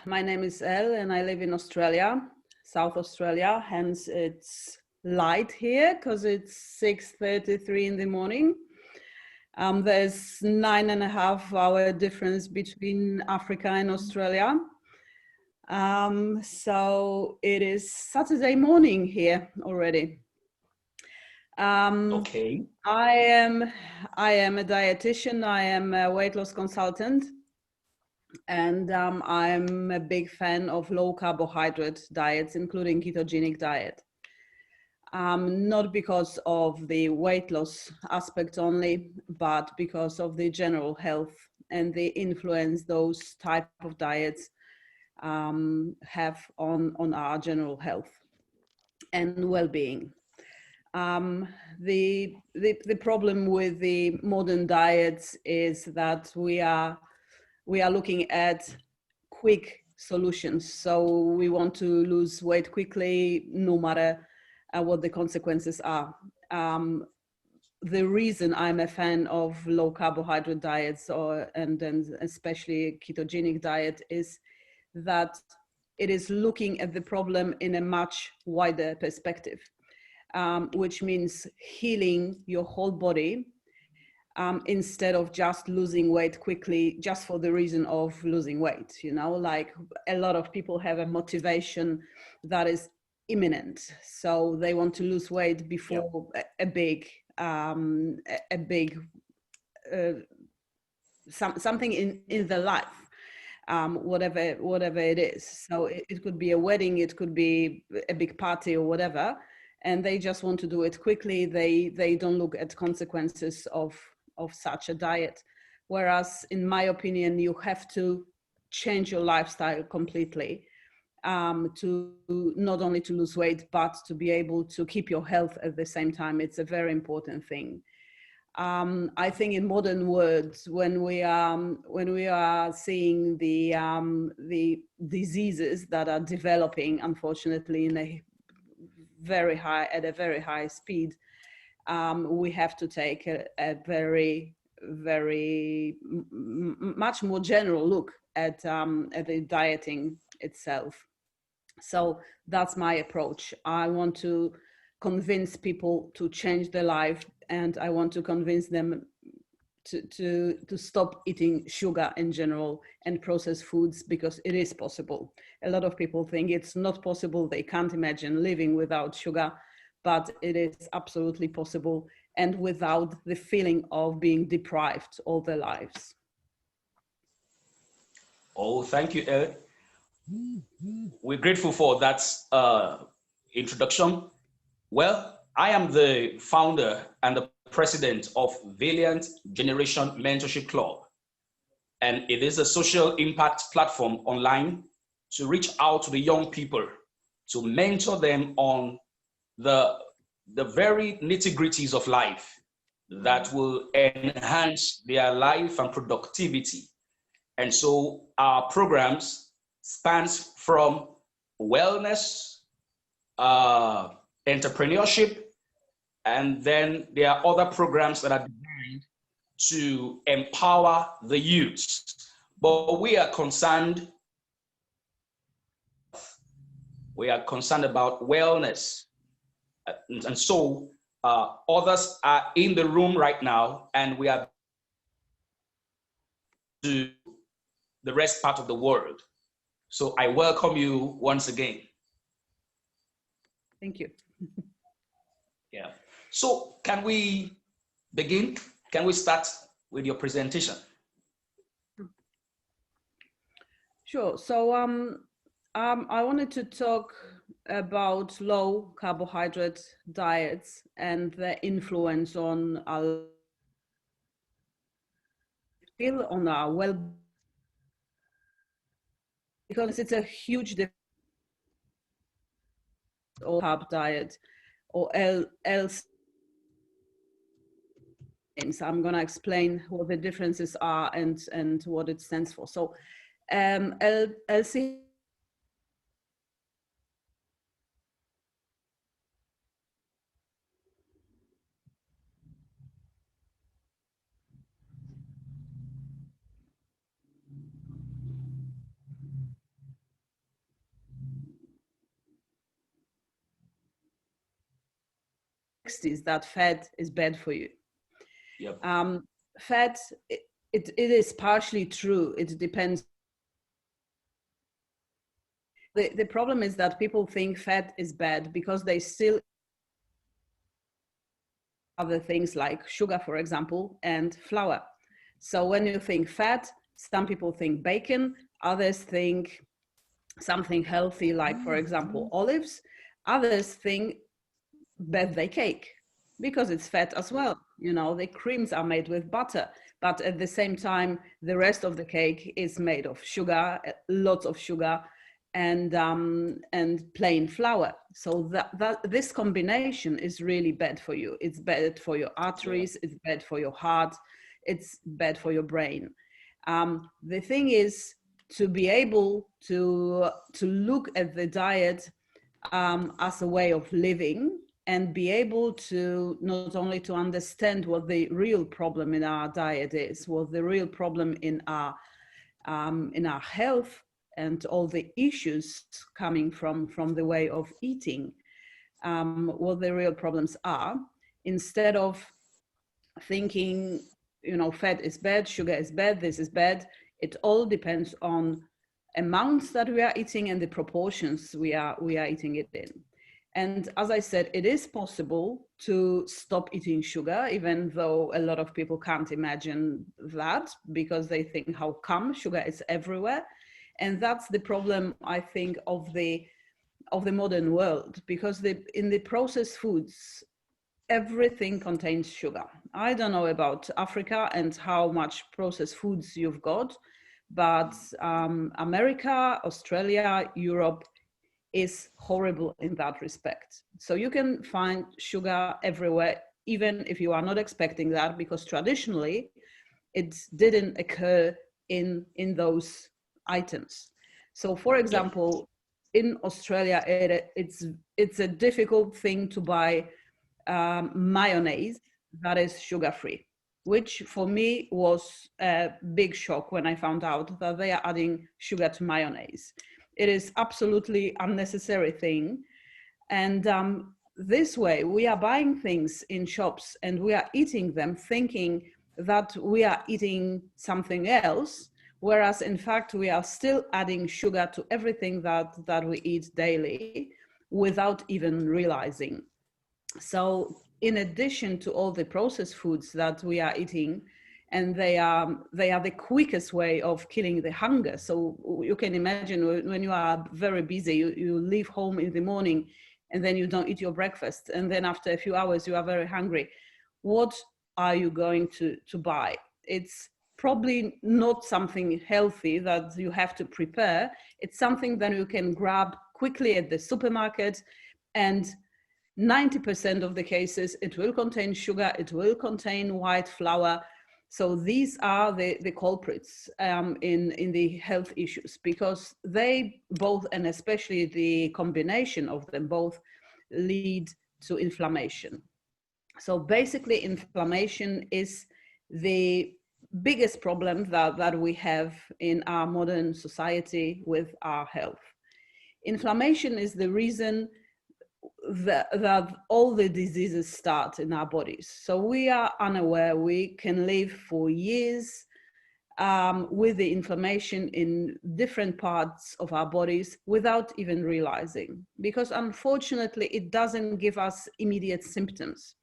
My name is Elle and I live in Australia, South Australia, hence it's light here because it's 6:33 in the morning. There's 9.5 hour difference between Africa and Australia. So it is Saturday morning here already. Okay. I am a dietitian, I am a weight loss consultant. And I'm a big fan of low carbohydrate diets, including ketogenic diet. Not because of the weight loss aspect only, but because of the general health and the influence those type of diets have on our general health and well-being. The problem with the modern diets is that we are looking at quick solutions. So we want to lose weight quickly, no matter what the consequences are. The reason I'm a fan of low carbohydrate diets and especially ketogenic diet is that it is looking at the problem in a much wider perspective, which means healing your whole body. Instead of just losing weight quickly, just for the reason of losing weight, like a lot of people have a motivation that is imminent. So they want to lose weight before a big something in their life, whatever it is. So it could be a wedding, it could be a big party or whatever. And they just want to do it quickly. They don't look at consequences of such a diet. Whereas in my opinion, you have to change your lifestyle completely to not only to lose weight, but to be able to keep your health at the same time. It's a very important thing. I think in modern words, when we are seeing the diseases that are developing, unfortunately, at a very high speed, we have to take a very, very much more general look at the dieting itself. So that's my approach. I want to convince people to change their life, and I want to convince them to stop eating sugar in general and processed foods, because it is possible. A lot of people think it's not possible. They can't imagine living without sugar, but it is absolutely possible, and without the feeling of being deprived all their lives. Oh, thank you, Ed. We're grateful for that introduction. Well, I am the founder and the president of Valiant Generation Mentorship Club, and it is a social impact platform online to reach out to the young people, to mentor them on the very nitty-gritties of life that will enhance their life and productivity. And so our programs spans from wellness, entrepreneurship, and then there are other programs that are designed to empower the youth. But we are concerned about wellness. And so others are in the room right now, and we are to the rest part of the world. So I welcome you once again. Thank you. Yeah. So can we begin? Can we start with your presentation? Sure. So I wanted to talk about low carbohydrate diets and their influence on our feel, on our well, because it's a huge difference. Or carb diet, or else. I'm going to explain what the differences are and what it stands for. So LC 60s that fat is bad for you. Yep. Fat, it is partially true. It depends. The problem is that people think fat is bad because they still other things like sugar, for example, and flour. So when you think fat, some people think bacon, others think something healthy, like, for example, olives. Others think birthday cake because it's fat as well. You know, the creams are made with butter, but at the same time, the rest of the cake is made of sugar, lots of sugar, and plain flour. So this combination is really bad for you. It's bad for your arteries. It's bad for your heart. It's bad for your brain. The thing is to be able to look at the diet as a way of living, and be able to not only to understand what the real problem in our diet is, what the real problem in our health, and all the issues coming from the way of eating, what the real problems are, instead of thinking, you know, fat is bad, sugar is bad, this is bad. It all depends on amounts that we are eating and the proportions we are eating it in. And as I said, it is possible to stop eating sugar, even though a lot of people can't imagine that, because they think, how come sugar is everywhere? And that's the problem, I think, of the modern world, because in the processed foods, everything contains sugar. I don't know about Africa and how much processed foods you've got, but America, Australia, Europe is horrible in that respect. So you can find sugar everywhere, even if you are not expecting that, because traditionally it didn't occur in those items. So for example, in Australia, it's a difficult thing to buy mayonnaise that is sugar-free, which for me was a big shock when I found out that they are adding sugar to mayonnaise. It is absolutely unnecessary thing. And this way we are buying things in shops and we are eating them thinking that we are eating something else, whereas in fact we are still adding sugar to everything that we eat daily without even realizing. So in addition to all the processed foods that we are eating, and they are the quickest way of killing the hunger. So you can imagine when you are very busy, you leave home in the morning and then you don't eat your breakfast. And then after a few hours, you are very hungry. What are you going to buy? It's probably not something healthy that you have to prepare. It's something that you can grab quickly at the supermarket, and 90% of the cases, it will contain sugar, it will contain white flour. So these are the culprits in the health issues, because they both, and especially the combination of them both, lead to inflammation. So basically inflammation is the biggest problem that we have in our modern society with our health. Inflammation is the reason that all the diseases start in our bodies. So we are unaware, we can live for years with the inflammation in different parts of our bodies without even realizing, because unfortunately it doesn't give us immediate symptoms.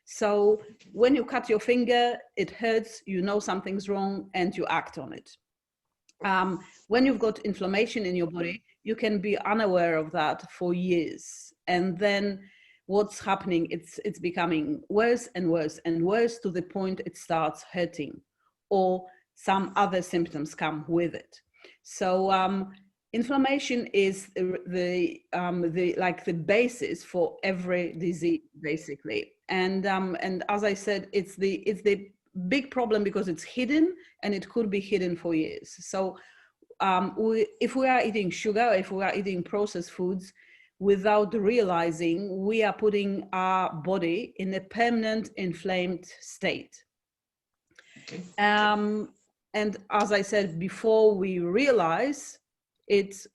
So when you cut your finger, it hurts, you know something's wrong, and you act on it. When you've got inflammation in your body, you can be unaware of that for years. And then what's happening, it's becoming worse and worse and worse, to the point it starts hurting, or some other symptoms come with it. So inflammation is the basis for every disease, basically. And as I said, it's the big problem because it's hidden, and it could be hidden for years. So if we are eating sugar, if we are eating processed foods without realizing, we are putting our body in a permanent inflamed state. Okay. And as I said before, we realize it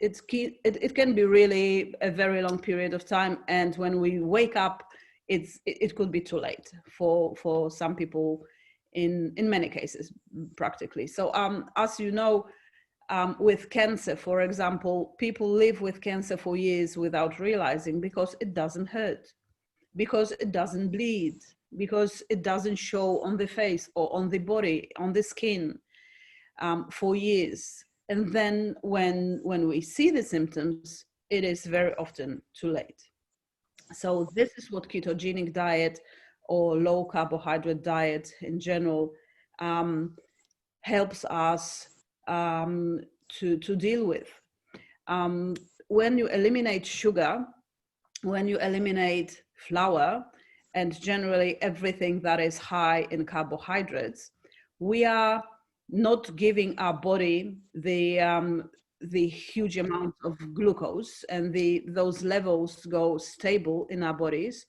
can be really a very long period of time. And when we wake up, it could be too late for some people in many cases, practically. So as you know, with cancer, for example, people live with cancer for years without realizing, because it doesn't hurt, because it doesn't bleed, because it doesn't show on the face or on the body, on the skin, for years. And then when we see the symptoms, it is very often too late. So this is what ketogenic diet or low carbohydrate diet in general helps us to deal with. When you eliminate sugar, when you eliminate flour, and generally everything that is high in carbohydrates, we are not giving our body the huge amount of glucose, and those levels go stable in our bodies.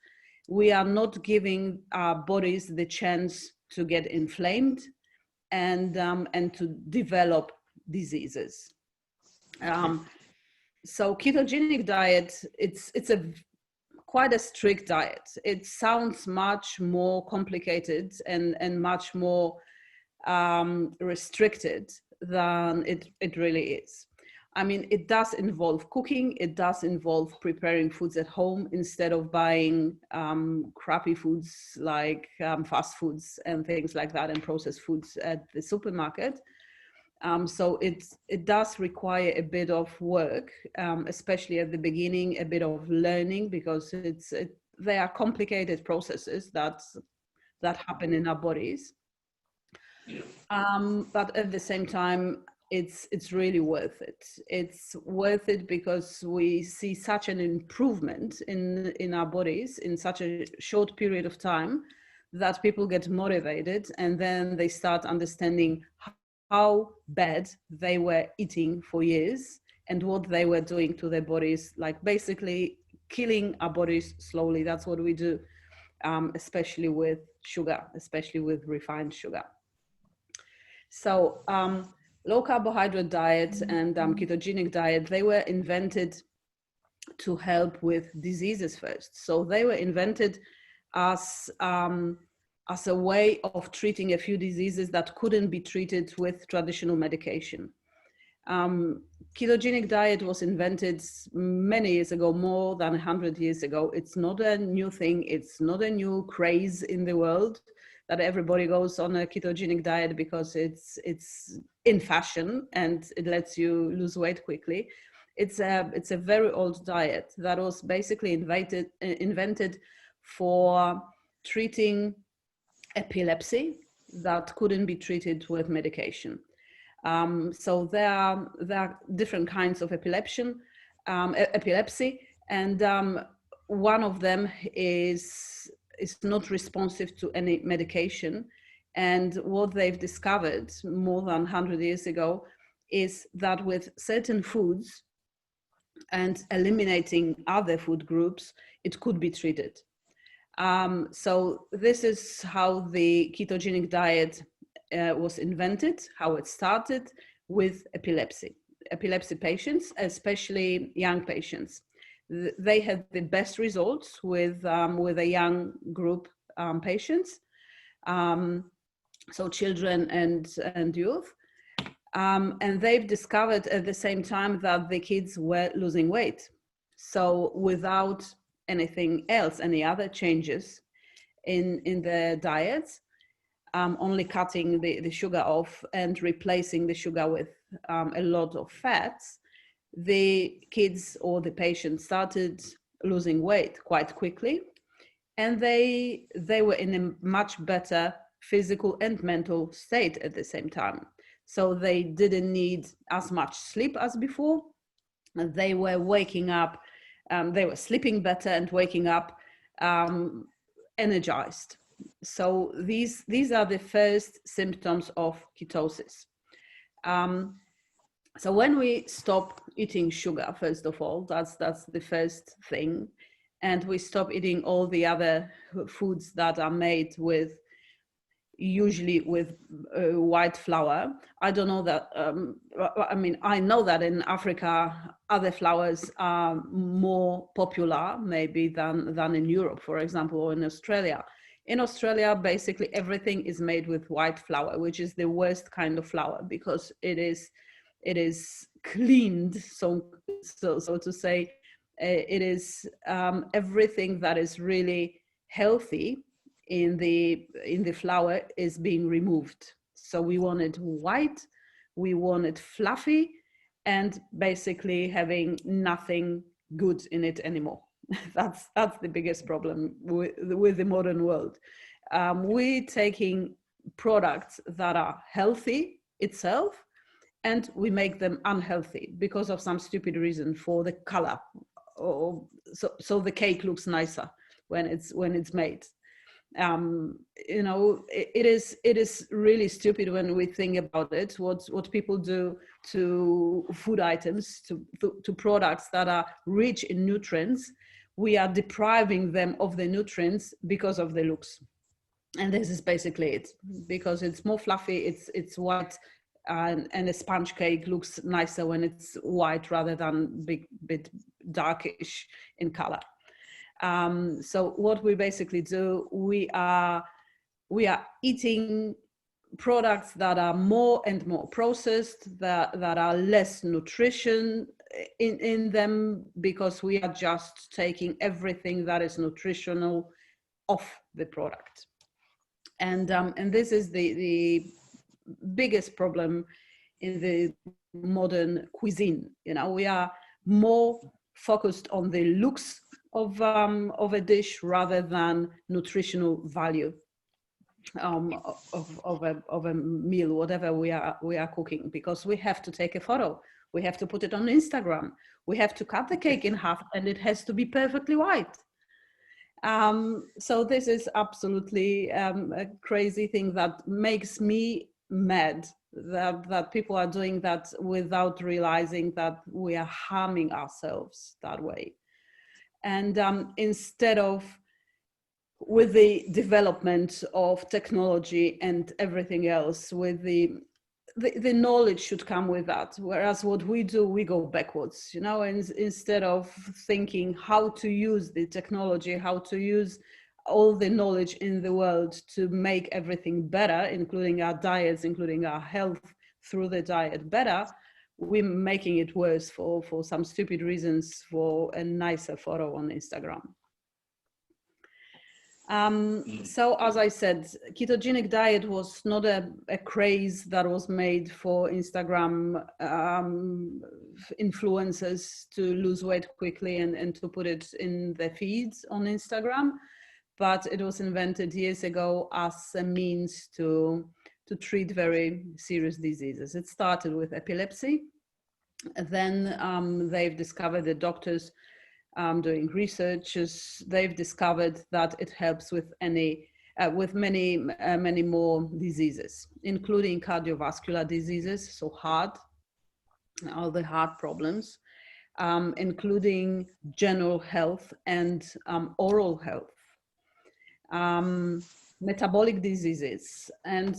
We are not giving our bodies the chance to get inflamed and to develop diseases. So ketogenic diet, it's quite a strict diet. It sounds much more complicated and much more restricted than it really is. I mean, it does involve cooking. It does involve preparing foods at home instead of buying crappy foods like fast foods and things like that, and processed foods at the supermarket. So it does require a bit of work, especially at the beginning, a bit of learning, because they are complicated processes that happen in our bodies. But at the same time, it's really worth it. It's worth it because we see such an improvement in our bodies in such a short period of time that people get motivated, and then they start understanding how bad they were eating for years and what they were doing to their bodies, like basically killing our bodies slowly. That's what we do, especially with sugar, especially with refined sugar. So low carbohydrate diet and ketogenic diet, they were invented to help with diseases first. So they were invented as a way of treating a few diseases that couldn't be treated with traditional medication. Ketogenic diet was invented many years ago, more than 100 years ago. It's not a new thing. It's not a new craze in the world that everybody goes on a ketogenic diet because it's in fashion and it lets you lose weight quickly. It's a very old diet that was basically invented for treating epilepsy that couldn't be treated with medication. So there are different kinds of epilepsy, and one of them is not responsive to any medication. And what they've discovered more than 100 years ago is that with certain foods and eliminating other food groups, it could be treated. So this is how the ketogenic diet was invented, how it started with epilepsy patients, especially young patients. They had the best results with a young group patients, so children and youth. And they've discovered at the same time that the kids were losing weight. So without anything else, any other changes in their diets, only cutting the sugar off and replacing the sugar with a lot of fats, the kids or the patients started losing weight quite quickly, and they were in a much better physical and mental state at the same time. So they didn't need as much sleep as before. They were waking up, they were sleeping better and waking up energized. So these are the first symptoms of ketosis. So when we stop eating sugar, first of all, that's the first thing, and we stop eating all the other foods that are made with usually with white flour. I don't know that, I mean, I know that in Africa, other flours are more popular maybe than in Europe, for example, or in Australia. In Australia, basically everything is made with white flour, which is the worst kind of flour because it is cleaned, so to say. It is everything that is really healthy in the flour is being removed. So we want it white, we want it fluffy, and basically having nothing good in it anymore. That's the biggest problem with the modern world. We're taking products that are healthy itself, and we make them unhealthy because of some stupid reason, for the color, or so the cake looks nicer when it's made. You know, it is really stupid when we think about it, what people do to food items, to products that are rich in nutrients. We are depriving them of the nutrients because of the looks. And this is basically it, because it's more fluffy, it's white, and a sponge cake looks nicer when it's white rather than bit darkish in color. So what we basically do, we are eating products that are more and more processed, that are less nutrition in them, because we are just taking everything that is nutritional off the product. And this is the biggest problem in the modern cuisine. You know, we are more focused on the looks of a dish rather than nutritional value of a meal, whatever we are cooking, because we have to take a photo, we have to put it on Instagram, we have to cut the cake in half, and it has to be perfectly white. So this is absolutely a crazy thing that makes me mad, that people are doing that without realizing that we are harming ourselves that way. And instead of, with the development of technology and everything else, with the knowledge should come with that. Whereas what we do, we go backwards, you know, and instead of thinking how to use the technology, how to use all the knowledge in the world to make everything better, including our diets, including our health through the diet better, we're making it worse for some stupid reasons, for a nicer photo on Instagram. So as I said, ketogenic diet was not a craze that was made for Instagram influencers to lose weight quickly and to put it in their feeds on Instagram, but it was invented years ago as a means to treat very serious diseases. It started with epilepsy. Then they've discovered, the doctors doing researches, they've discovered that it helps with many more diseases, including cardiovascular diseases, so heart, all the heart problems, including general health and oral health, metabolic diseases, and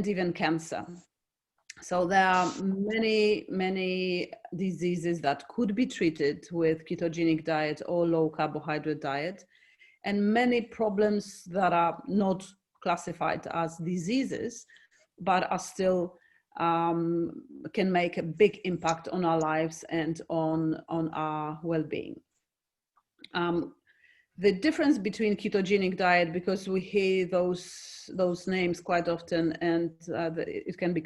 even cancer. So there are many diseases that could be treated with ketogenic diet or low carbohydrate diet, and many problems that are not classified as diseases, but are still can make a big impact on our lives and on our well-being. The difference between ketogenic diet, because we hear those names quite often, and it can be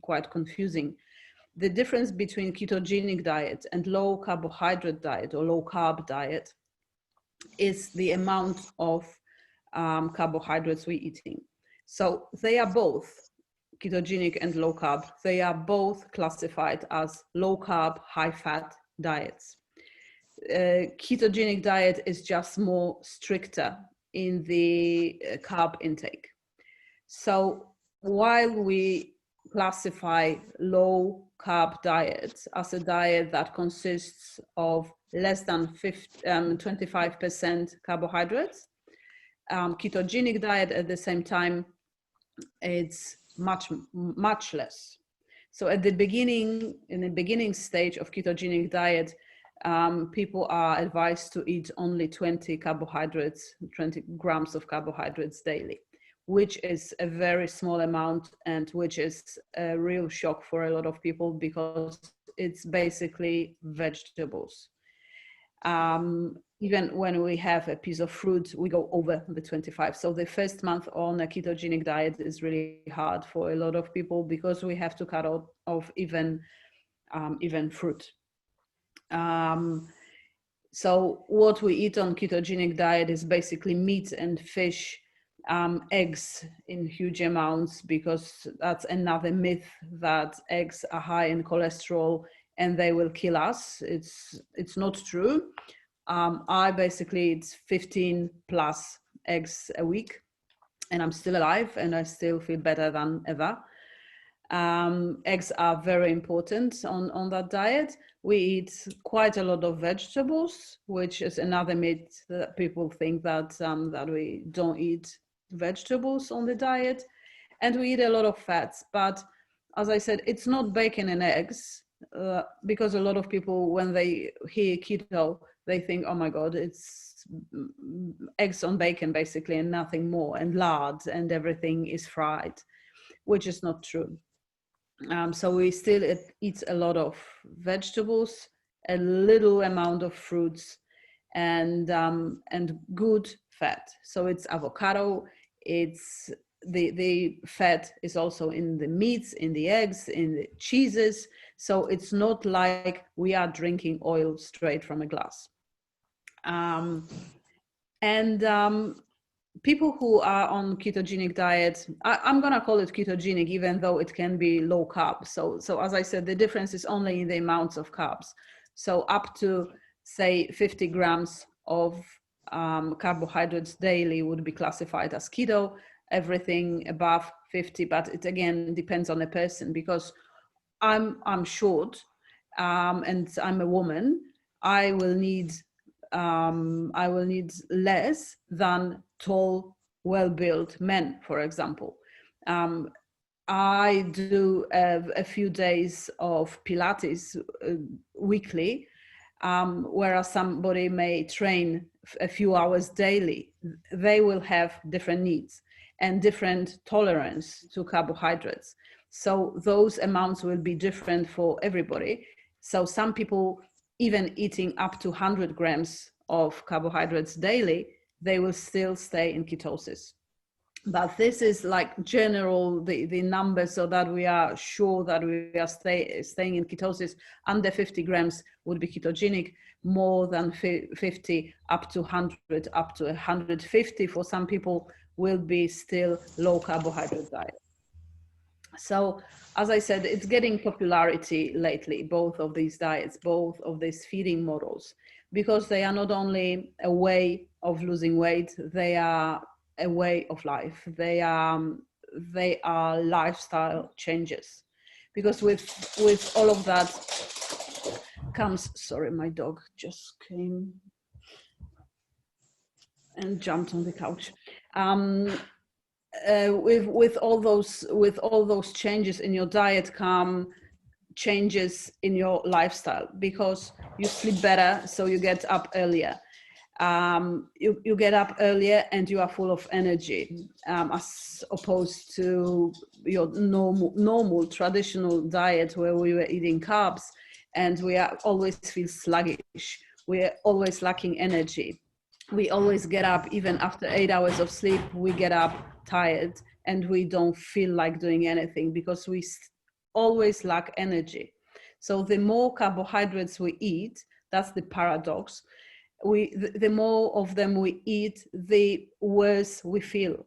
quite confusing. The difference between ketogenic diet and low carbohydrate diet or low carb diet is the amount of carbohydrates we're eating. So they are both, ketogenic and low carb, they are both classified as low carb, high fat diets. Ketogenic diet is just more stricter in the carb intake. So while we classify low carb diet as a diet that consists of less than 25% carbohydrates Ketogenic diet at the same time, it's much less. So at the beginning, in the beginning stage of ketogenic diet, people are advised to eat only 20 grams of carbohydrates daily, which is a very small amount, and which is a real shock for a lot of people because it's basically vegetables. Even when we have a piece of fruit, we go over the 25. So the first month on a ketogenic diet is really hard for a lot of people because we have to cut off even fruit. So what we eat on ketogenic diet is basically meat and fish, eggs in huge amounts, because that's another myth that eggs are high in cholesterol and they will kill us. It's not true. I basically eat 15 plus eggs a week, and I'm still alive and I still feel better than ever. Eggs are very important on that diet. We eat quite a lot of vegetables, which is another myth that people think that that we don't eat vegetables on the diet. And we eat a lot of fats, but as I said, it's not bacon and eggs, because a lot of people, when they hear keto, they think, oh my God, it's eggs on bacon basically and nothing more, and lard, and everything is fried, which is not true. So we still eat a lot of vegetables, a little amount of fruits, and good fat. So it's avocado, it's the fat is also in the meats, in the eggs, in the cheeses. So it's not like we are drinking oil straight from a glass. People who are on ketogenic diet, I'm gonna call it ketogenic, even though it can be low carb. So as I said, the difference is only in the amounts of carbs. So up to, say, 50 grams of carbohydrates daily would be classified as keto. Everything above 50, but it again depends on the person, because I'm short, and I'm a woman. I will need less than tall, well-built men, for example. I do a few days of Pilates weekly, whereas somebody may train a few hours daily. They will have different needs and different tolerance to carbohydrates. So those amounts will be different for everybody. So some people, even eating up to 100 grams of carbohydrates daily, they will still stay in ketosis. But this is like general, the numbers, so that we are sure that we are staying in ketosis. Under 50 grams would be ketogenic, more than 50, up to 100, up to 150 for some people will be still low carbohydrate diet. So as I said, it's getting popularity lately, both of these diets, both of these feeding models, because they are not only a way of losing weight, they are a way of life. They are lifestyle changes. Because with all of that comes, sorry, my dog just came and jumped on the couch. With all those changes in your diet come changes in your lifestyle, because you sleep better, so you get up earlier. You get up earlier and you are full of energy, as opposed to your normal traditional diet where we were eating carbs and we always feel sluggish. We're always lacking energy. We always get up, even after 8 hours of sleep, we get up tired and we don't feel like doing anything because we always lack energy. So the more carbohydrates we eat, that's the paradox. The more of them we eat, the worse we feel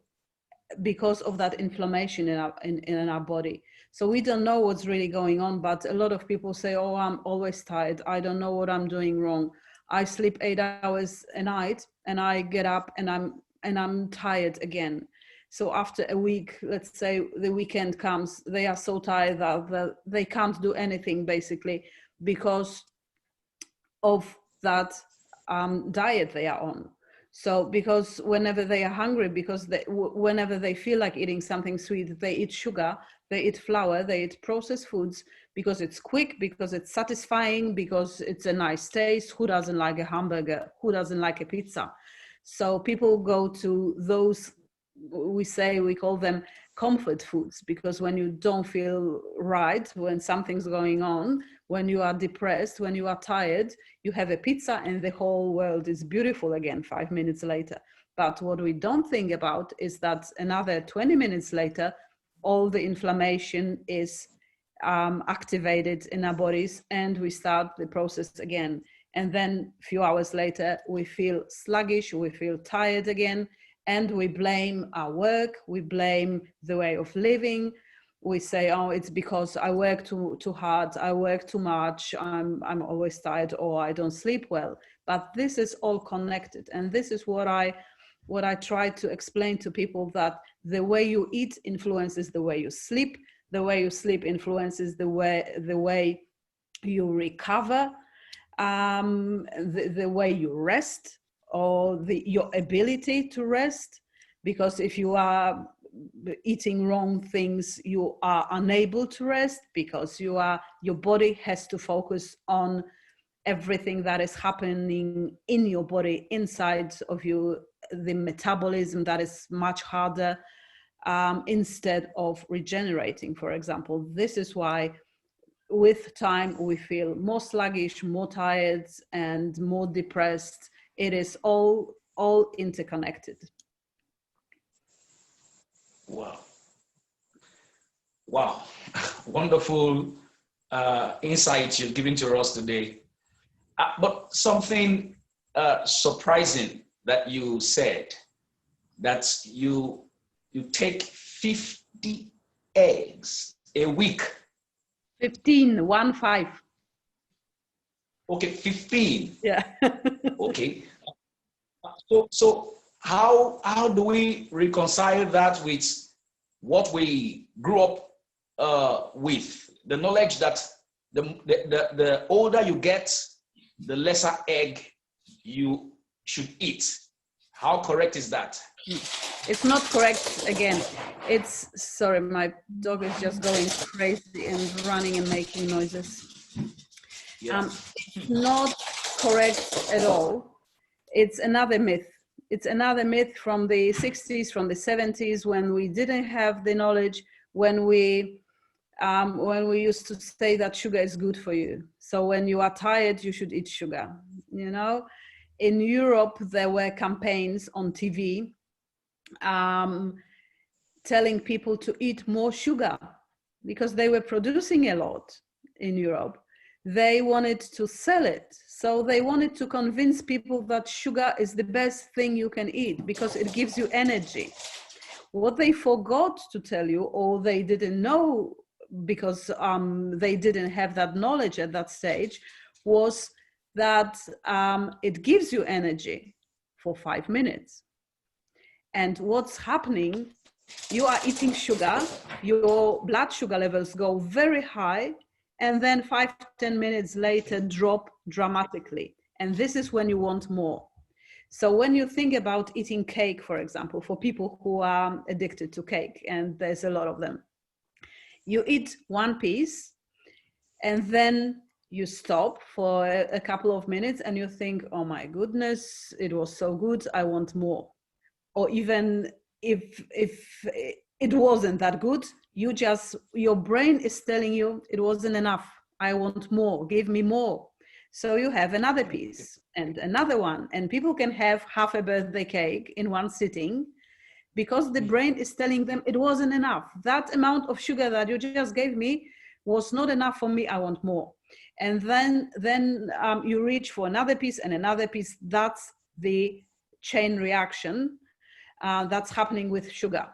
because of that inflammation in our body. So we don't know what's really going on, but a lot of people say, oh, I'm always tired. I don't know what I'm doing wrong. I sleep 8 hours a night and I get up and I'm tired again. So after a week, let's say the weekend comes, they are so tired that they can't do anything basically because of that diet they are on. So because whenever they are hungry, because whenever they feel like eating something sweet, they eat sugar, they eat flour, they eat processed foods, because it's quick, because it's satisfying, because it's a nice taste. Who doesn't like a hamburger? Who doesn't like a pizza? So people go to those, we call them comfort foods, because when you don't feel right, when something's going on, when you are depressed, when you are tired, you have a pizza and the whole world is beautiful again 5 minutes later. But what we don't think about is that another 20 minutes later, all the inflammation is activated in our bodies, and we start the process again. And then a few hours later, we feel sluggish, we feel tired again, and we blame our work, we blame the way of living. We say, oh, it's because I work too hard, I work too much, I'm always tired, or I don't sleep well. But this is all connected. And this is what I try to explain to people, that the way you eat influences the way you sleep. The way you sleep influences the way you recover, the way you rest, or your ability to rest. Because if you are eating wrong things, you are unable to rest, because your body has to focus on everything that is happening in your body, inside of you, the metabolism that is much harder, instead of regenerating, for example. This is why with time we feel more sluggish, more tired, and more depressed. It is all interconnected. Wow. Wonderful insights you're giving to us today. But something surprising that you said, that you take 50 eggs a week. 15, 1-5. Okay, 15. Yeah. Okay. So how do we reconcile that with what we grew up with? The knowledge that the older you get, the lesser egg you should eat. How correct is that? It's not correct. Again, sorry, my dog is just going crazy and running and making noises. Yeah. It's not correct at all. It's another myth. It's another myth from the 60s, from the 70s, when we didn't have the knowledge, when we used to say that sugar is good for you. So when you are tired, you should eat sugar. You know, in Europe, there were campaigns on TV telling people to eat more sugar, because they were producing a lot in Europe. They wanted to sell it. So they wanted to convince people that sugar is the best thing you can eat because it gives you energy. What they forgot to tell you, or they didn't know because they didn't have that knowledge at that stage, was that it gives you energy for 5 minutes. And what's happening, you are eating sugar, your blood sugar levels go very high, and then 5-10 minutes later drop dramatically. And this is when you want more. So when you think about eating cake, for example, for people who are addicted to cake, and there's a lot of them, you eat one piece and then you stop for a couple of minutes and you think, oh my goodness, it was so good, I want more. Or even if it wasn't that good, your brain is telling you it wasn't enough, I want more, give me more. So you have another piece and another one, and people can have half a birthday cake in one sitting because the brain is telling them it wasn't enough. That amount of sugar that you just gave me was not enough for me, I want more. And then you reach for another piece and another piece. That's the chain reaction that's happening with sugar.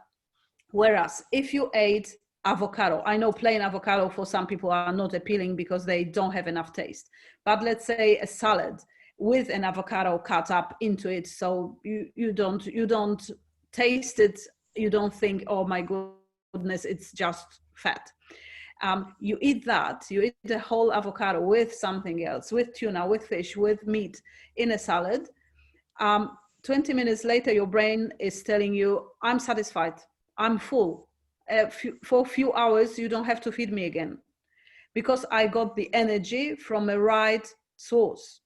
Whereas if you ate avocado, I know plain avocado for some people are not appealing because they don't have enough taste, but let's say a salad with an avocado cut up into it, so you don't taste it, you don't think, oh my goodness, it's just fat. You eat that, you eat the whole avocado with something else, with tuna, with fish, with meat in a salad. 20 minutes later, your brain is telling you, I'm satisfied, I'm full. For a few hours, you don't have to feed me again because I got the energy from a right source.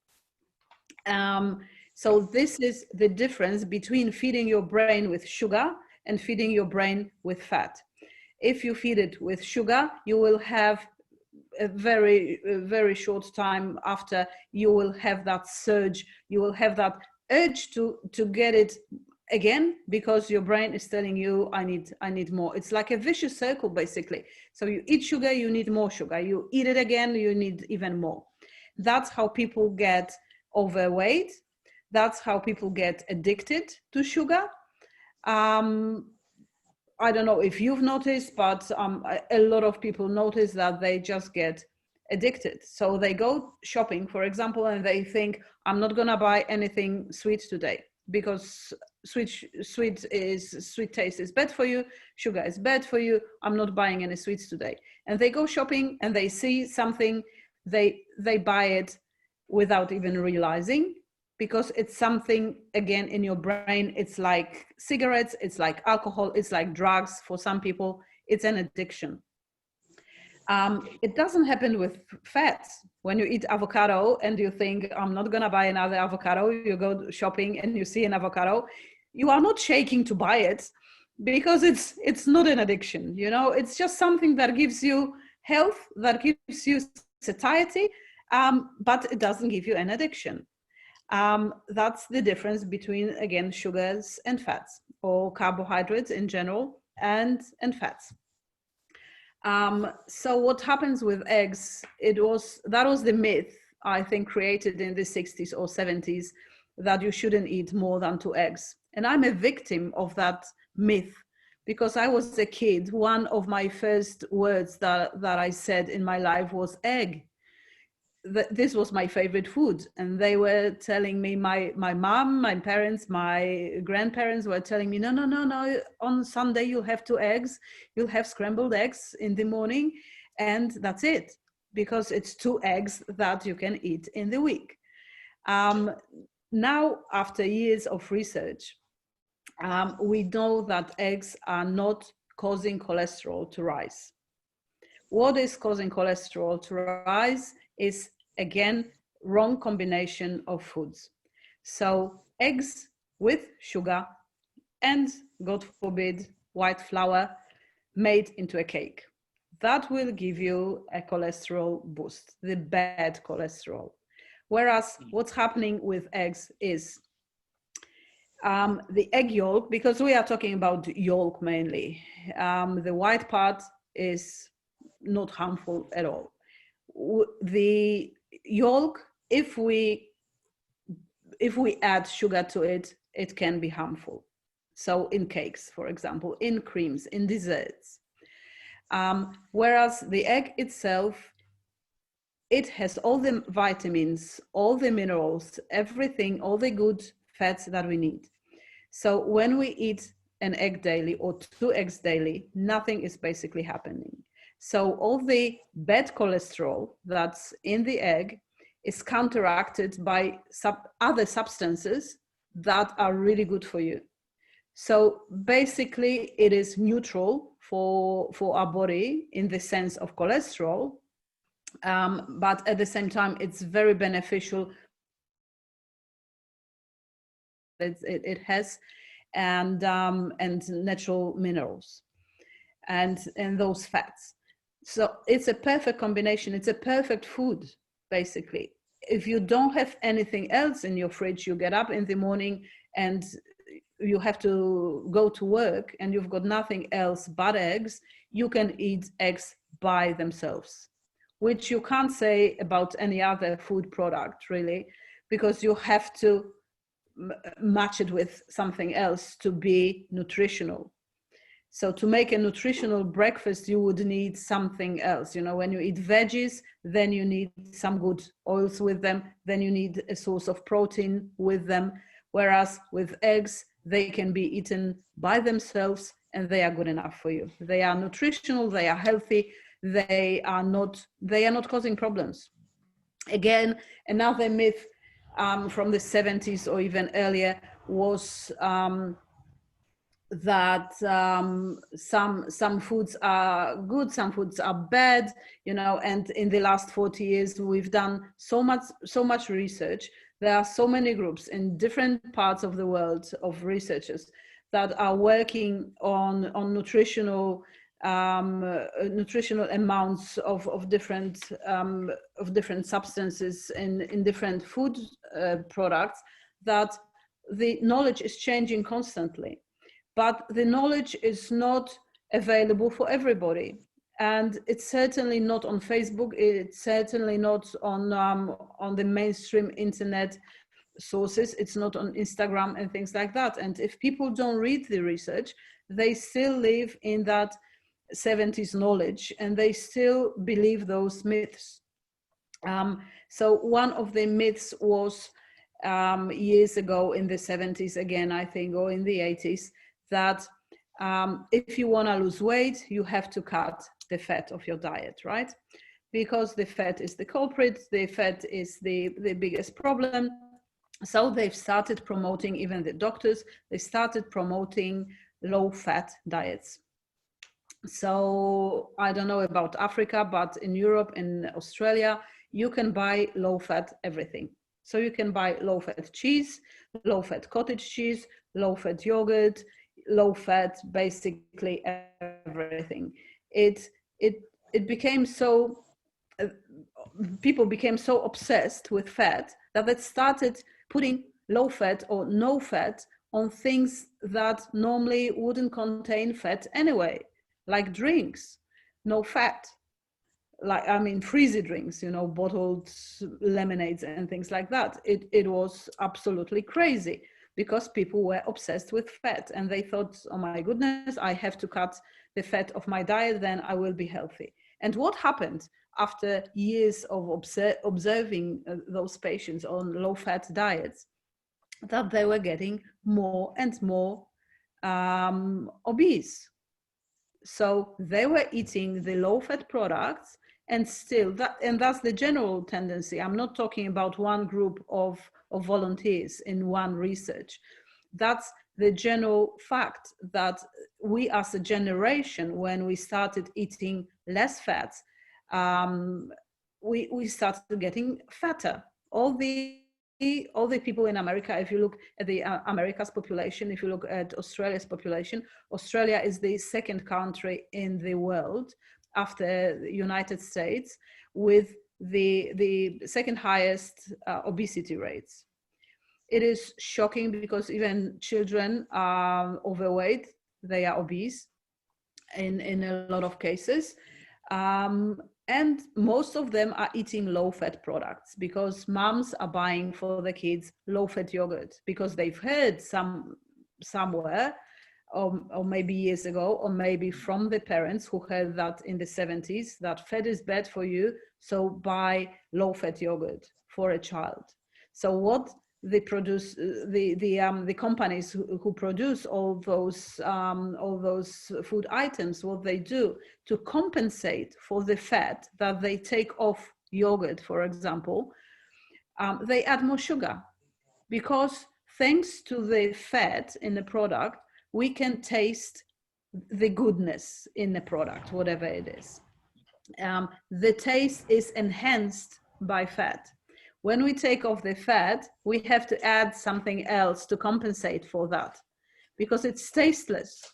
So this is the difference between feeding your brain with sugar and feeding your brain with fat. If you feed it with sugar, you will have a very short time after, you will have that surge, you will have that urge to get it again, because your brain is telling you, I need more. It's like a vicious circle, basically. So you eat sugar, you need more sugar. You eat it again, you need even more. That's how people get overweight. That's how people get addicted to sugar. I don't know if you've noticed, but a lot of people notice that they just get addicted. So they go shopping, for example, and they think, I'm not gonna buy anything sweet today because sweet taste is bad for you, sugar is bad for you, I'm not buying any sweets today. And they go shopping and they see something, they buy it without even realizing, because it's something, again, in your brain. It's like cigarettes, it's like alcohol, it's like drugs. For some people, it's an addiction. It doesn't happen with fats. When you eat avocado and you think, I'm not gonna buy another avocado, you go shopping and you see an avocado, you are not shaking to buy it, because it's not an addiction, you know. It's just something that gives you health, that gives you satiety, but it doesn't give you an addiction. That's the difference between, again, sugars and fats, or carbohydrates in general, and fats. So what happens with eggs, that was the myth, I think, created in the 60s or 70s, that you shouldn't eat more than 2 eggs. And I'm a victim of that myth, because I was a kid, one of my first words that I said in my life was egg. This was my favorite food. And they were telling me, my mom, my parents, my grandparents were telling me, no, on Sunday you'll have 2 eggs, you'll have scrambled eggs in the morning, and that's it, because it's 2 eggs that you can eat in the week. Now, after years of research, we know that eggs are not causing cholesterol to rise. What is causing cholesterol to rise is, again, wrong combination of foods. So eggs with sugar and, God forbid, white flour made into a cake. That will give you a cholesterol boost, the bad cholesterol. Whereas what's happening with eggs is the egg yolk, because we are talking about yolk mainly, the white part is not harmful at all. The yolk, if we add sugar to it, it can be harmful. So in cakes, for example, in creams, in desserts. Whereas the egg itself, it has all the vitamins, all the minerals, everything, all the good fats that we need. So when we eat an egg daily or 2 eggs daily, nothing is basically happening. So all the bad cholesterol that's in the egg is counteracted by other substances that are really good for you. So basically it is neutral for our body in the sense of cholesterol, but at the same time it's very beneficial. It has and natural minerals and those fats. So it's a perfect combination. It's a perfect food, basically. If you don't have anything else in your fridge, you get up in the morning and you have to go to work and you've got nothing else but eggs, you can eat eggs by themselves, which you can't say about any other food product, really, because you have to match it with something else to be nutritional. So to make a nutritional breakfast, you would need something else. You know, when you eat veggies, then you need some good oils with them. Then you need a source of protein with them. Whereas with eggs, they can be eaten by themselves and they are good enough for you. They are nutritional, they are healthy, they are not causing problems. Again, another myth from the 70s or even earlier was that some foods are good, some foods are bad, you know. And in the last 40 years, we've done so much research. There are so many groups in different parts of the world of researchers that are working on nutritional nutritional amounts of different substances in different food products, that the knowledge is changing constantly. But the knowledge is not available for everybody. And it's certainly not on Facebook. It's certainly not on the mainstream internet sources. It's not on Instagram and things like that. And if people don't read the research, they still live in that 70s knowledge, and they still believe those myths. So one of the myths was years ago in the 70s, again, I think, or in the 80s, that if you want to lose weight, you have to cut the fat of your diet, right? Because the fat is the culprit, the fat is the biggest problem. So they've started promoting, even the doctors, they started promoting low-fat diets. So I don't know about Africa, but in Europe, in Australia, you can buy low-fat everything. So you can buy low-fat cheese, low-fat cottage cheese, low-fat yogurt, low-fat, basically everything. It became so, people became so obsessed with fat that they started putting low-fat or no fat on things that normally wouldn't contain fat anyway, like drinks, no fat. Like, I mean, frizzy drinks, you know, bottled lemonades and things like that. It was absolutely crazy, because people were obsessed with fat, and they thought, oh my goodness, I have to cut the fat of my diet, then I will be healthy. And what happened after years of observing those patients on low-fat diets? That they were getting more and more obese. So they were eating the low-fat products, and still that's the general tendency. I'm not talking about one group of volunteers in one research. That's the general fact, that we as a generation, when we started eating less fats, we started getting fatter. All the people in America, if you look at the America's population, if you look at Australia's population, Australia is the second country in the world after the United States with the second highest obesity rates. It is shocking, because even children are overweight, they are obese in a lot of cases. And most of them are eating low-fat products, because moms are buying for the kids low-fat yogurt, because they've heard somewhere, or maybe years ago, or maybe from the parents who heard that in the 70s, that fat is bad for you, so buy low-fat yogurt for a child. So what they produce, the companies who produce all those food items, what they do to compensate for the fat that they take off yogurt, for example, they add more sugar, because thanks to the fat in the product, we can taste the goodness in the product, whatever it is. The taste is enhanced by fat. When we take off the fat, we have to add something else to compensate for that, because it's tasteless.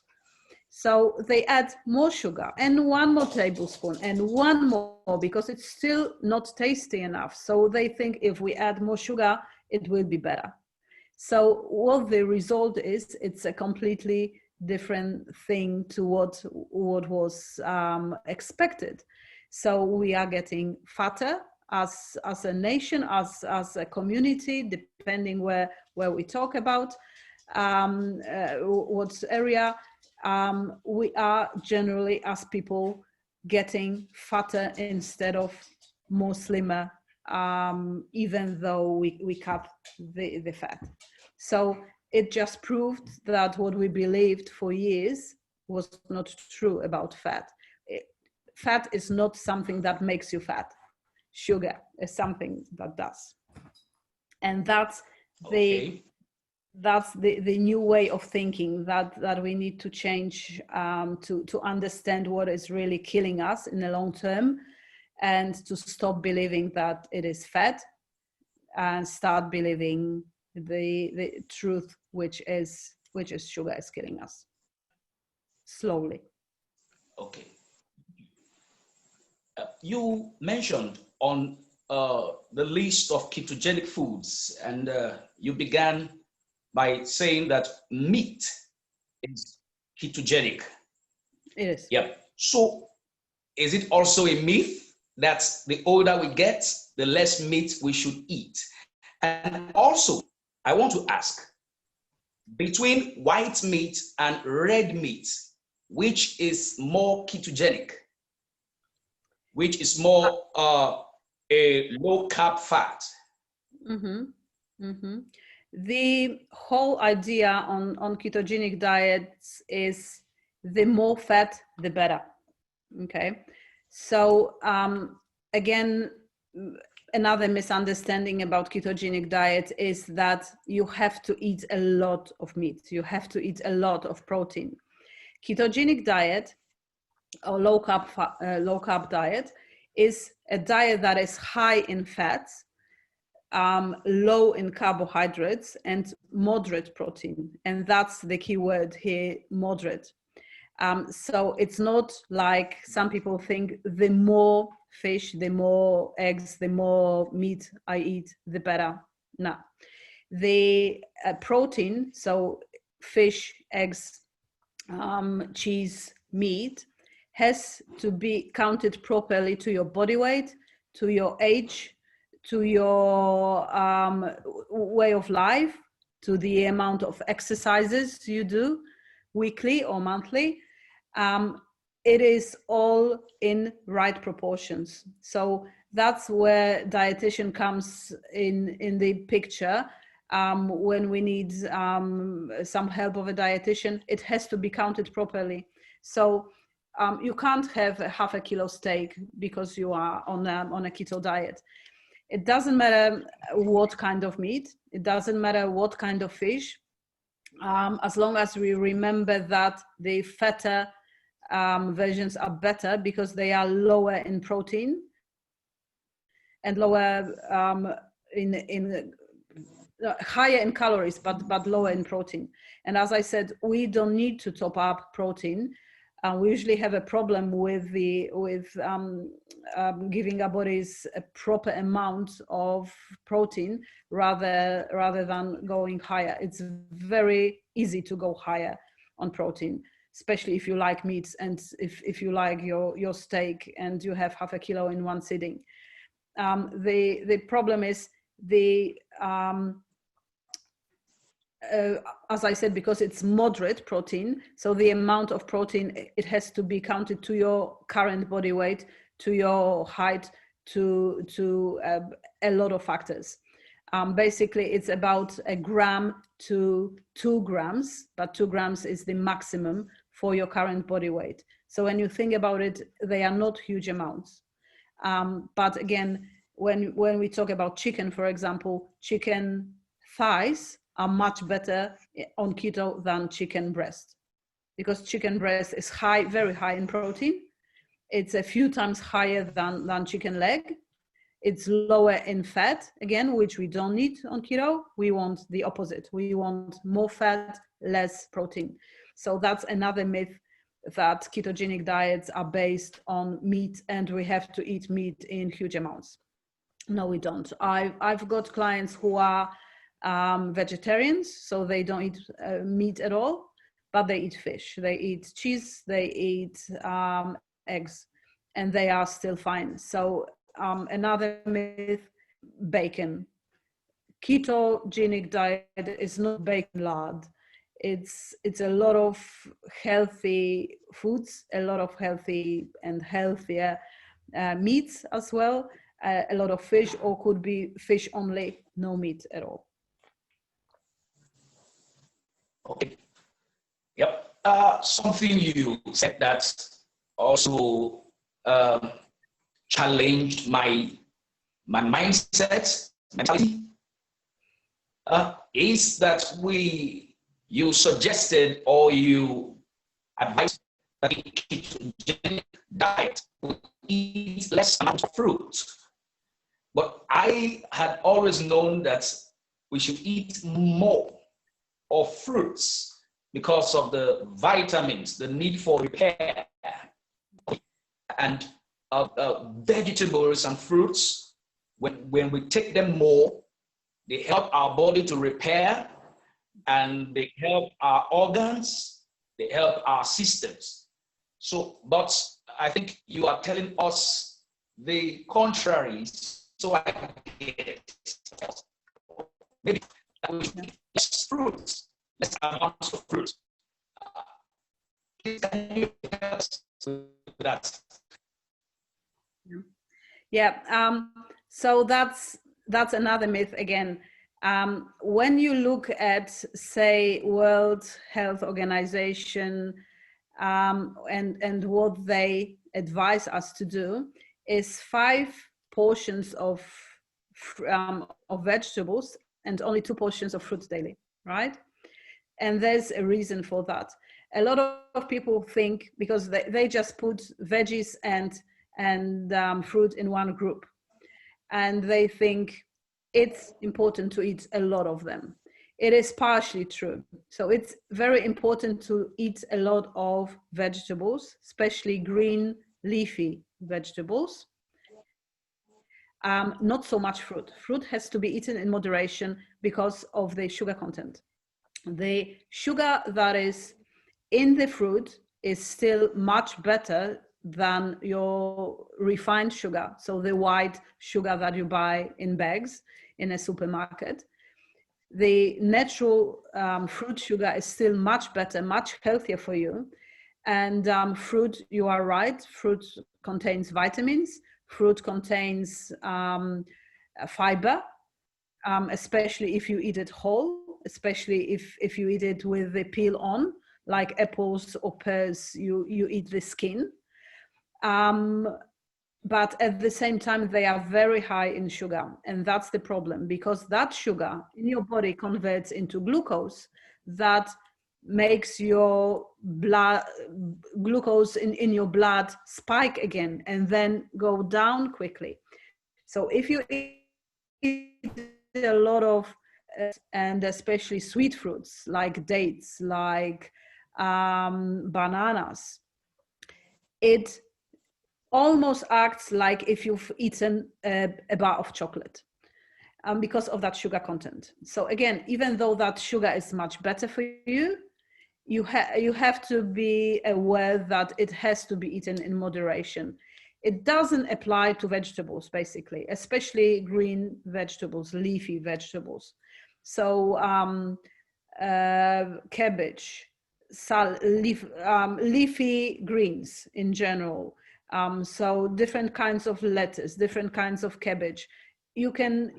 So they add more sugar, and one more tablespoon, and one more, because it's still not tasty enough. So they think if we add more sugar, it will be better. So what the result is, it's a completely different thing to what was expected. So we are getting fatter as a nation, as a community, depending where we talk about, what area. We are generally, as people, getting fatter instead of more slimmer, even though we cut the fat. So it just proved that what we believed for years was not true about fat. Fat is not something that makes you fat. Sugar is something that does. And that's the that's the new way of thinking that we need to change, to understand what is really killing us in the long term, and to stop believing that it is fat and start believing the truth, which is sugar is killing us slowly. Okay. You mentioned on the list of ketogenic foods, and you began by saying that meat is ketogenic. It is. Yep. So is it also a myth that the older we get, the less meat we should eat? And also, I want to ask, between white meat and red meat, which is more ketogenic? Which is more a low carb fat? Mm-hmm. Mm-hmm. The whole idea on ketogenic diets is the more fat, the better. Okay. So again, another misunderstanding about ketogenic diet is that you have to eat a lot of meat. You have to eat a lot of protein. Ketogenic diet or low carb diet is a diet that is high in fats, low in carbohydrates, and moderate protein. And that's the key word here, moderate. So it's not like some people think the more fish, the more eggs, the more meat I eat, the better. No. The protein, so fish, eggs, cheese, meat, has to be counted properly to your body weight, to your age, to your way of life, to the amount of exercises you do weekly or monthly. It is all in right proportions. So that's where dietitian comes in the picture. When we need some help of a dietitian, it has to be counted properly. So you can't have a half a kilo steak because you are on a keto diet. It doesn't matter what kind of meat. It doesn't matter what kind of fish. As long as we remember that the fatter versions are better because they are lower in protein and lower higher in calories, but lower in protein. And as I said, we don't need to top up protein. We usually have a problem with giving our bodies a proper amount of protein rather than going higher. It's very easy to go higher on protein, especially if you like meats and if you like your steak and you have half a kilo in one sitting. The problem is as I said, because it's moderate protein, so the amount of protein, it has to be counted to your current body weight, to your height, to a lot of factors. Basically, it's about 1 gram to 2 grams, but 2 grams is the maximum for your current body weight. So when you think about it, they are not huge amounts. But again, when we talk about chicken, for example, chicken thighs are much better on keto than chicken breast, because chicken breast is high, very high in protein. It's a few times higher than chicken leg. It's lower in fat, again, which we don't need on keto. We want the opposite. We want more fat, less protein. So that's another myth, that ketogenic diets are based on meat and we have to eat meat in huge amounts. No, we don't. I've got clients who are vegetarians, so they don't eat meat at all, but they eat fish, they eat cheese, they eat eggs, and they are still fine. So another myth, bacon. Ketogenic diet is not bacon lard. It's a lot of healthy foods, a lot of healthy and healthier meats as well, a lot of fish, or could be fish only, no meat at all. Okay. Yep. Something you said that also challenged my mindset, mentality. is that you suggested or you advised that a ketogenic diet would eat less amount of fruit. But I had always known that we should eat more of fruits because of the vitamins, the need for repair, and vegetables and fruits. When we take them more, they help our body to repair, and they help our organs, they help our systems. So, but I think you are telling us the contrary. So I get it. Maybe we should eat less fruits, less amounts of fruit. Can you help us with that? Yeah. So that's another myth again. When you look at, say, World Health Organization, and what they advise us to do is 5 portions of vegetables and only 2 portions of fruit daily, right? And there's a reason for that. A lot of people think, because they just put veggies and fruit in one group, and they think it's important to eat a lot of them. It is partially true. So it's very important to eat a lot of vegetables, especially green leafy vegetables. Not so much fruit. Fruit has to be eaten in moderation because of the sugar content. The sugar that is in the fruit is still much better than your refined sugar, so the white sugar that you buy in bags in a supermarket. The natural fruit sugar is still much better, much healthier for you. And fruit, you are right, fruit contains vitamins, fruit contains fiber, especially if you eat it whole, especially if you eat it with the peel on, like apples or pears, you eat the skin. But at the same time, they are very high in sugar. And that's the problem, because that sugar in your body converts into glucose that makes your blood glucose in your blood spike again and then go down quickly. So if you eat a lot of and especially sweet fruits like dates, like bananas, it almost acts like if you've eaten a bar of chocolate, because of that sugar content. So again, even though that sugar is much better for you, you have to be aware that it has to be eaten in moderation. It doesn't apply to vegetables, basically, especially green vegetables, leafy vegetables. So cabbage, leafy greens in general. So different kinds of lettuce, different kinds of cabbage. You can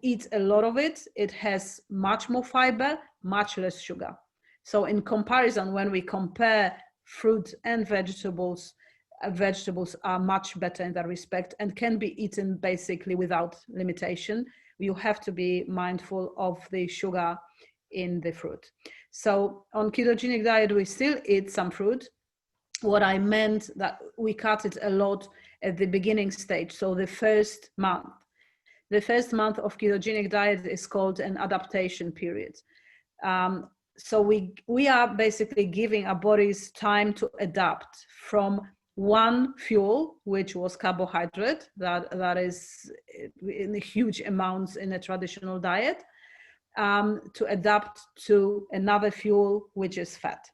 eat a lot of it. It has much more fiber, much less sugar. So in comparison, when we compare fruit and vegetables, vegetables are much better in that respect and can be eaten basically without limitation. You have to be mindful of the sugar in the fruit. So on ketogenic diet, we still eat some fruit. What I meant that we cut it a lot at the beginning stage. So the first month of ketogenic diet is called an adaptation period. So we are basically giving our bodies time to adapt from one fuel, which was carbohydrate, that is in huge amounts in a traditional diet, to adapt to another fuel, which is fat.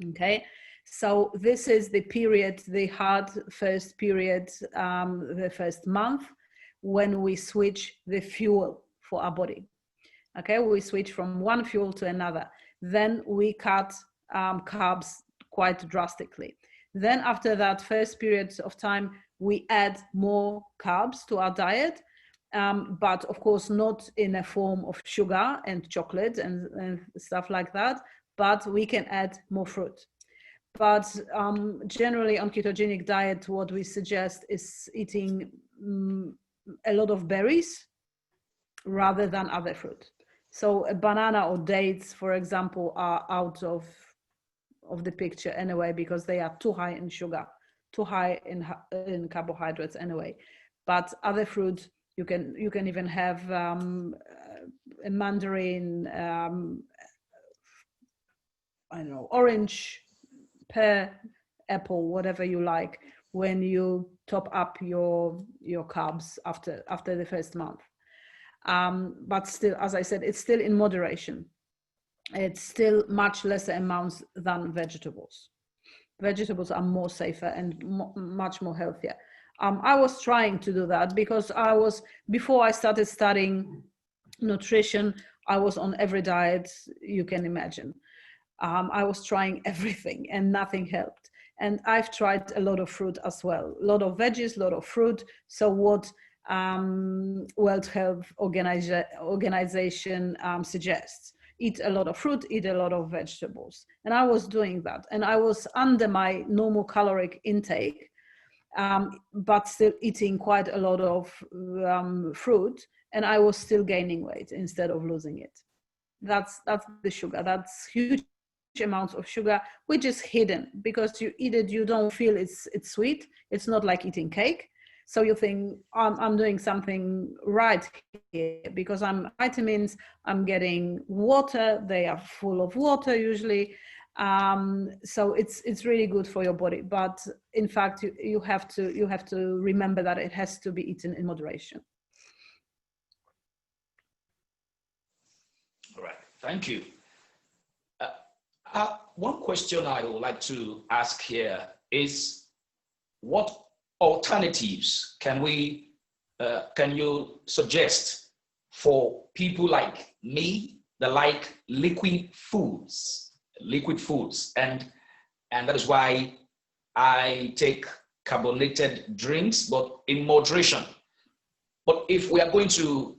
Okay, so this is the period, the hard first period, the first month, when we switch the fuel for our body. Okay, we switch from one fuel to another. Then we cut carbs quite drastically. Then after that first period of time, we add more carbs to our diet, but of course not in a form of sugar and chocolate and stuff like that, but we can add more fruit. But generally on ketogenic diet, what we suggest is eating a lot of berries rather than other fruit. So a banana or dates, for example, are out of the picture anyway, because they are too high in sugar, too high in carbohydrates anyway. But other fruit, you can even have a mandarin, I don't know, orange, pear, apple, whatever you like, when you top up your carbs after the first month. But still, as I said, it's still in moderation. It's still much lesser amounts than vegetables. Vegetables are more safer and much more healthier. I was trying to do that because before I started studying nutrition, I was on every diet you can imagine. I was trying everything and nothing helped. And I've tried a lot of fruit as well, a lot of veggies, a lot of fruit. So what World Health Organization suggests: eat a lot of fruit, eat a lot of vegetables. And I was doing that. And I was under my normal caloric intake, but still eating quite a lot of fruit. And I was still gaining weight instead of losing it. That's the sugar. That's huge amounts of sugar, which is hidden, because you eat it, you don't feel it's sweet. It's not like eating cake. So you think, I'm doing something right here, because I'm vitamins, I'm getting water, they are full of water usually. So it's really good for your body. But in fact, you have to remember that it has to be eaten in moderation. All right, thank you. One question I would like to ask here is, what alternatives can you suggest for people like me that like liquid foods, and that is why I take carbonated drinks, but in moderation. But if we are going to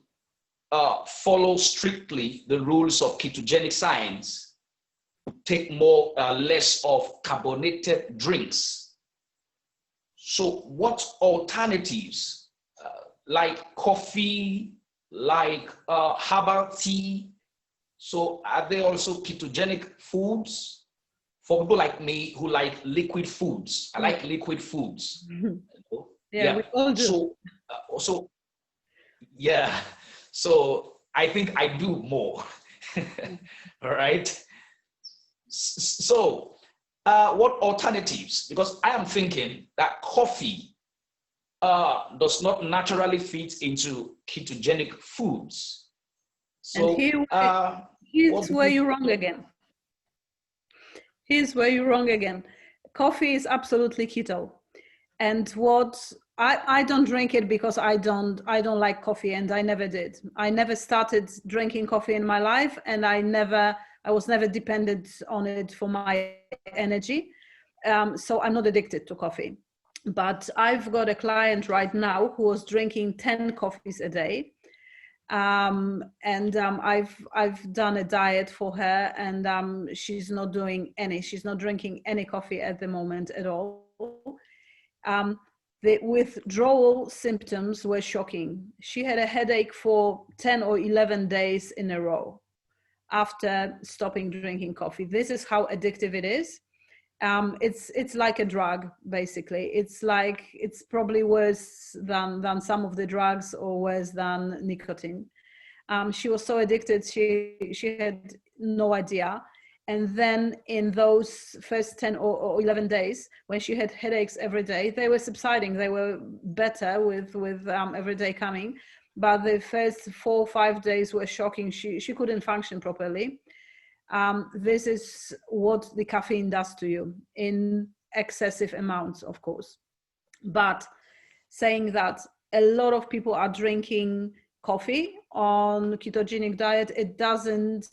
follow strictly the rules of ketogenic science, take less of carbonated drinks. So what alternatives, like coffee, like herbal tea, so are they also ketogenic foods for people like me who like liquid foods? I like liquid foods. Yeah, we all do. So yeah, so I think I do more. All right. So what alternatives? Because I am thinking that coffee does not naturally fit into ketogenic foods. So here's where you're wrong again. Here's where you're wrong again. Coffee is absolutely keto. And what I don't drink it because I don't like coffee, and I never did. I never started drinking coffee in my life, and I was never dependent on it for my energy. So I'm not addicted to coffee. But I've got a client right now who was drinking 10 coffees a day. I've done a diet for her, and she's not drinking any coffee at the moment at all. The withdrawal symptoms were shocking. She had a headache for 10 or 11 days in a row after stopping drinking coffee. This is how addictive it is. It's like a drug, basically. It's probably worse than some of the drugs, or worse than nicotine. She was so addicted, she had no idea. And then in those first 10 or 11 days, when she had headaches every day, they were subsiding. They were better with every day coming. But the first 4 or 5 days were shocking. She couldn't function properly. This is what the caffeine does to you, in excessive amounts, of course. But saying that, a lot of people are drinking coffee on ketogenic diet. It doesn't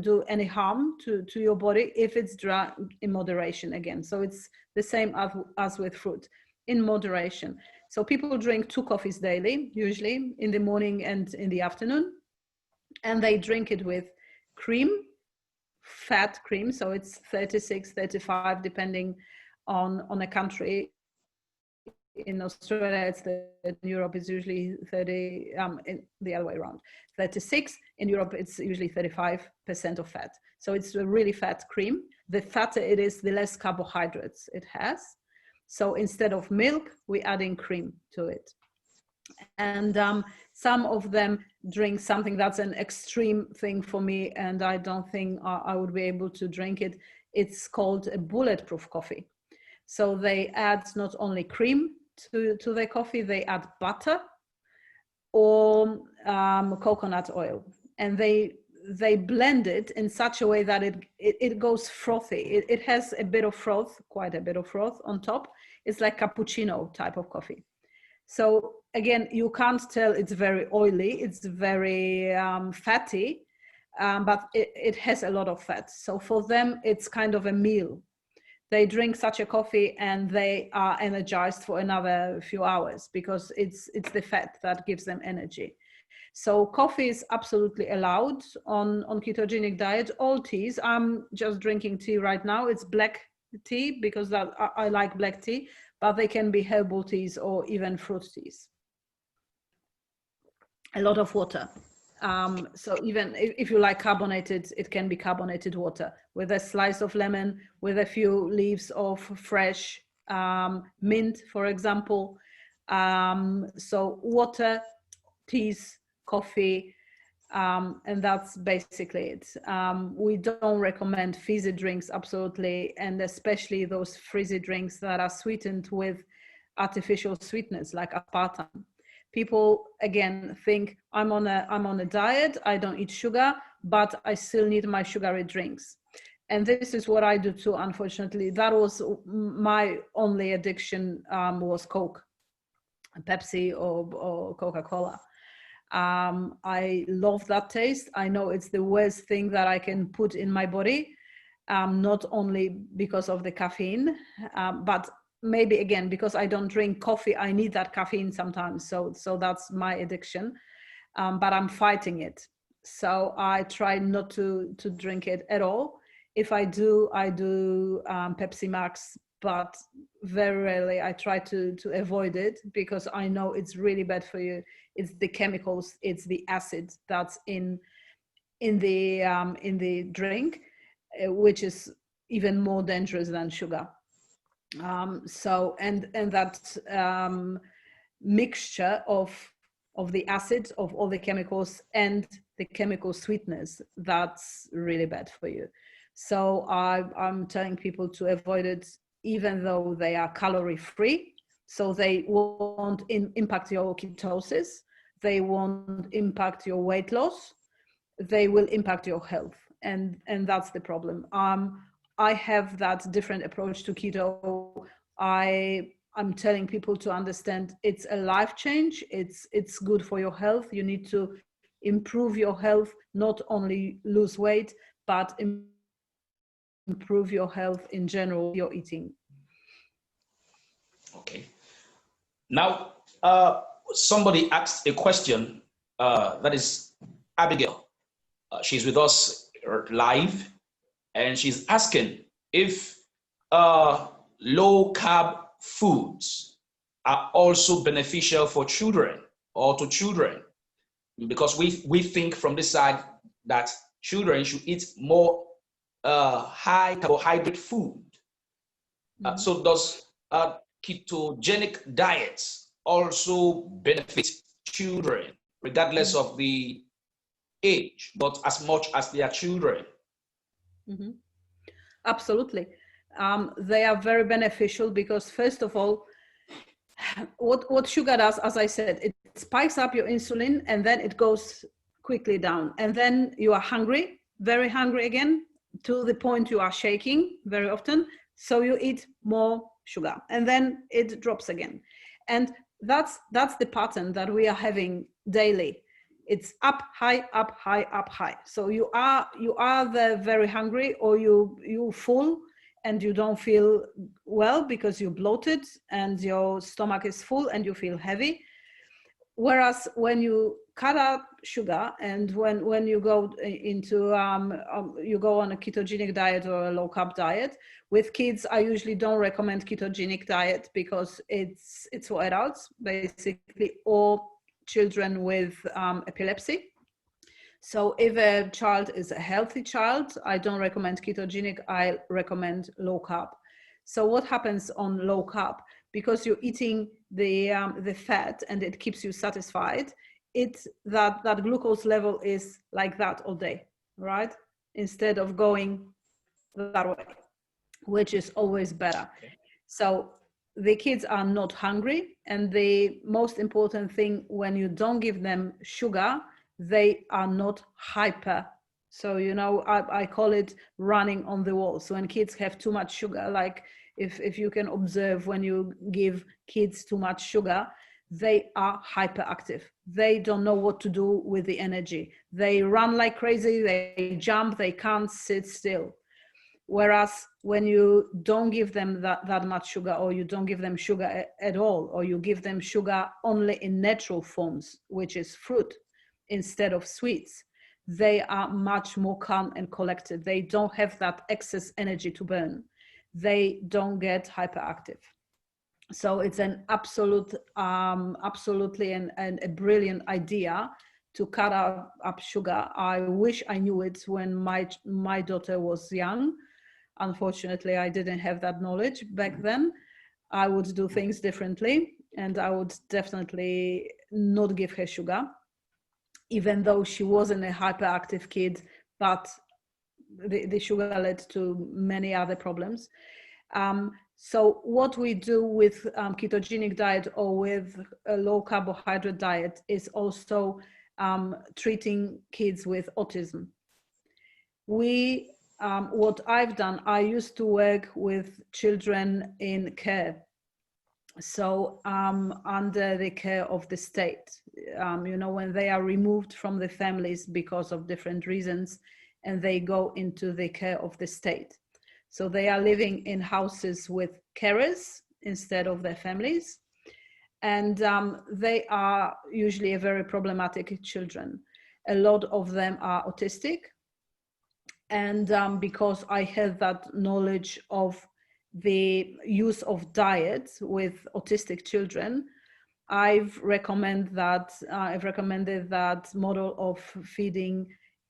do any harm to your body if it's drunk in moderation again. So it's the same as with fruit, in moderation. So people drink 2 coffees daily, usually in the morning and in the afternoon, and they drink it with cream, fat cream. So it's 36, 35, depending on a country. In Australia, it's in Europe, it's usually 30, in the other way around, 36. In Europe, it's usually 35% of fat. So it's a really fat cream. The fatter it is, the less carbohydrates it has. So instead of milk, we're adding cream to it. And some of them drink something that's an extreme thing for me, and I don't think I would be able to drink it. It's called a bulletproof coffee. So they add not only cream to their coffee, they add butter or coconut oil, and they blend it in such a way that it goes frothy. It has a bit of froth, quite a bit of froth on top. It's like cappuccino type of coffee. So again, you can't tell it's very oily, it's very fatty, but it has a lot of fat. So for them, it's kind of a meal. They drink such a coffee and they are energized for another few hours because it's the fat that gives them energy. So coffee is absolutely allowed on ketogenic diet. All teas, I'm just drinking tea right now. It's black tea because I like black tea, but they can be herbal teas or even fruit teas. A lot of water. So even if you like carbonated, it can be carbonated water with a slice of lemon, with a few leaves of fresh mint, for example. So water, teas, coffee, and that's basically it. We don't recommend fizzy drinks, absolutely, and especially those fizzy drinks that are sweetened with artificial sweeteners like aspartame. People again think I'm on a diet, I don't eat sugar, but I still need my sugary drinks. And this is what I do too, unfortunately. That was my only addiction, was Coke, Pepsi or Coca-Cola. I love that taste. I know it's the worst thing that I can put in my body, not only because of the caffeine, but maybe again, because I don't drink coffee, I need that caffeine sometimes. So that's my addiction, but I'm fighting it. So I try not to drink it at all. If I do Pepsi Max, but very rarely. I try to avoid it because I know it's really bad for you. It's the chemicals, it's the acid that's in the drink, which is even more dangerous than sugar. So that mixture of the acid, of all the chemicals and the chemical sweetness, that's really bad for you. So I'm telling people to avoid it, even though they are calorie free. So they won't impact your ketosis, they won't impact your weight loss, they will impact your health, and that's the problem. I have that different approach to keto. I'm telling people to understand it's a life change. It's good for your health. You need to improve your health, not only lose weight, but improve your health in general, your eating. Okay. Now, somebody asked a question, that is Abigail. She's with us live, and she's asking if low carb foods are also beneficial for children or to children, because we think from this side that children should eat more high carbohydrate food. So does ketogenic diets also benefit children, regardless of the age, but as much as they are children? Absolutely. They are very beneficial because, first of all, what sugar does, as I said, it spikes up your insulin and then it goes quickly down. And then you are hungry, very hungry again, to the point you are shaking very often. So you eat more sugar and then it drops again. And that's the pattern that we are having daily. It's up, high, up, high, up, high. So you are very hungry, or you full and you don't feel well because you bloated and your stomach is full and you feel heavy. Whereas when you cut out sugar. And when you go into you go on a ketogenic diet or a low carb diet with kids, I usually don't recommend ketogenic diet because it's for adults basically, or children with epilepsy. So if a child is a healthy child, I don't recommend ketogenic, I recommend low carb. So what happens on low carb? Because you're eating the fat and it keeps you satisfied, that glucose level is like that all day, right? Instead of going that way, which is always better. So the kids are not hungry, and the most important thing, when you don't give them sugar, they are not hyper. So, you know, I call it running on the wall. So when kids have too much sugar, like if you can observe, when you give kids too much sugar, they are hyperactive. They don't know what to do with the energy. They run like crazy, they jump, they can't sit still. Whereas when you don't give them that much sugar, or you don't give them sugar at all, or you give them sugar only in natural forms, which is fruit instead of sweets, they are much more calm and collected. They don't have that excess energy to burn. They don't get hyperactive. So it's an absolutely a brilliant idea to cut up sugar. I wish I knew it when my daughter was young. Unfortunately, I didn't have that knowledge back then. I would do things differently, and I would definitely not give her sugar, even though she wasn't a hyperactive kid, but the sugar led to many other problems. So what we do with ketogenic diet or with a low carbohydrate diet is also treating kids with autism. What I've done, I used to work with children in care. So under the care of the state, you know, when they are removed from the families because of different reasons, and they go into the care of the state. So they are living in houses with carers instead of their families. And they are usually a very problematic children. A lot of them are autistic. And because I have that knowledge of the use of diet with autistic children, I've recommended that model of feeding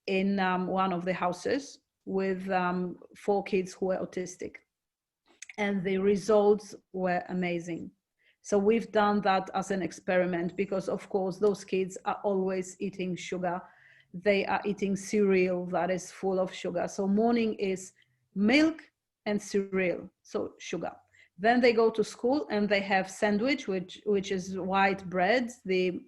in one of the houses with 4 kids who were autistic, and the results were amazing. So we've done that as an experiment because, of course, those kids are always eating sugar. They are eating cereal that is full of sugar. So morning is milk and cereal, so sugar. Then they go to school and they have sandwich, which is white bread, the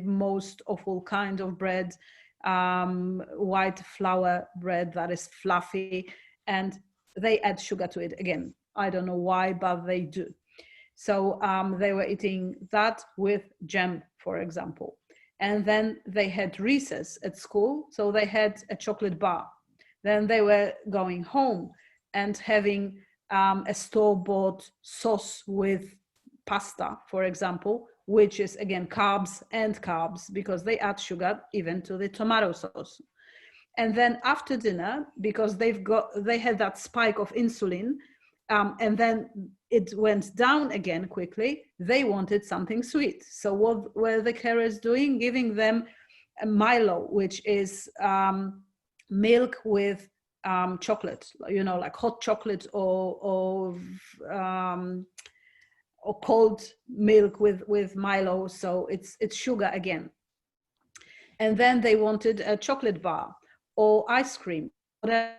most awful kind of bread, white flour bread that is fluffy, and they add sugar to it again. I don't know why, but they do. So they were eating that with jam, for example. And then they had recess at school, so they had a chocolate bar. Then they were going home and having a store-bought sauce with pasta, for example, which is again carbs and carbs, because they add sugar even to the tomato sauce. And then after dinner, because they had that spike of insulin, and then it went down again quickly, they wanted something sweet. So what were the carers doing? Giving them a Milo, which is milk with chocolate, you know, like hot chocolate or cold milk with Milo. So it's sugar again. And then they wanted a chocolate bar or ice cream, whatever.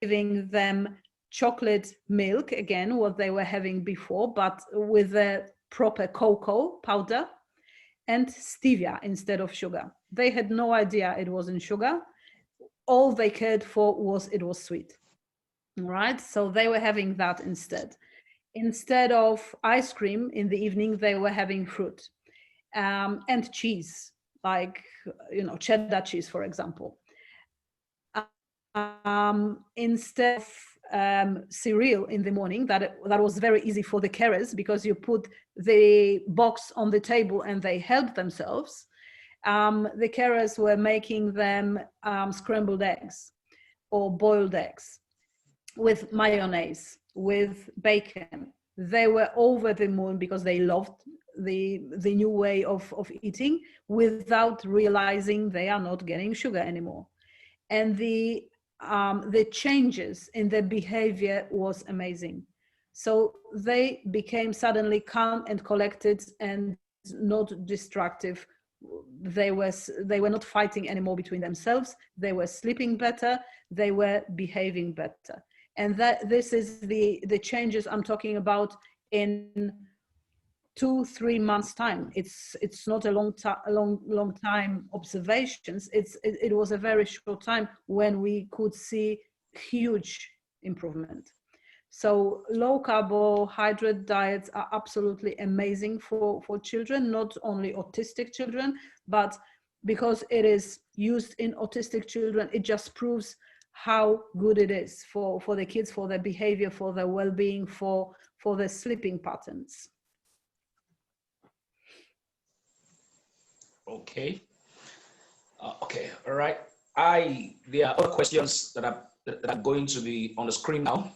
Giving them chocolate milk, again, what they were having before, but with the proper cocoa powder and stevia instead of sugar. They had no idea it wasn't sugar. All they cared for was it was sweet. right? So they were having that instead. Instead of ice cream in the evening, they were having fruit and cheese, like, cheddar cheese, for example. Instead of cereal in the morning, that was very easy for the carers, because you put the box on the table and they help themselves. The carers were making them scrambled eggs or boiled eggs with mayonnaise, with bacon. They were over the moon because they loved the new way of eating, without realizing they are not getting sugar anymore. And the changes in their behavior was amazing. So they became suddenly calm and collected and not destructive. They were not fighting anymore between themselves. They were sleeping better. They were behaving better. And that this is the changes I'm talking about in 2-3 months time. It's not a long time observations. It was a very short time when we could see huge improvement. So low carbohydrate diets are absolutely amazing for children, not only autistic children, but because it is used in autistic children, it just proves how good it is for the kids, for their behavior, for their well-being, for their sleeping patterns. Okay. Okay. All right. There are other questions that are going to be on the screen now.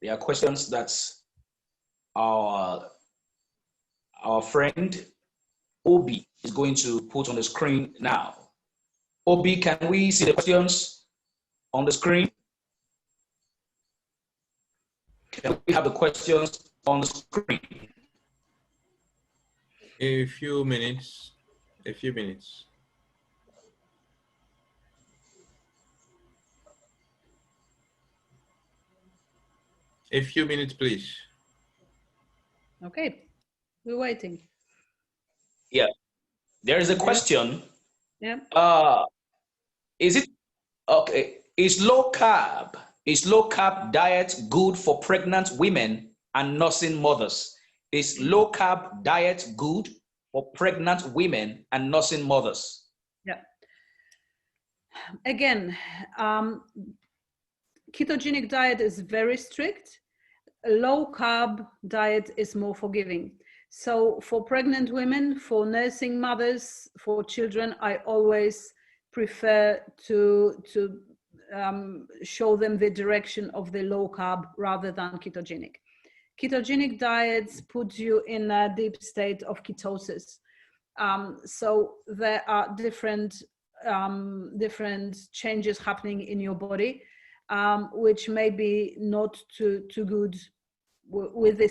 There are questions that our friend Obi is going to put on the screen now. Obi, can we see the questions on the screen? Can we have the questions on the screen? A few minutes. A few minutes. A few minutes, please. Okay, we're waiting. Yeah, there is a question. Yeah. Is it okay? Is low carb diet good for pregnant women and nursing mothers? Is low carb diet good for pregnant women and nursing mothers? Yeah. Again, ketogenic diet is very strict. A low carb diet is more forgiving. So for pregnant women, for nursing mothers, for children, I always prefer to show them the direction of the low carb rather than ketogenic. Ketogenic diets put you in a deep state of ketosis. So there are different changes happening in your body, which may be not too good with the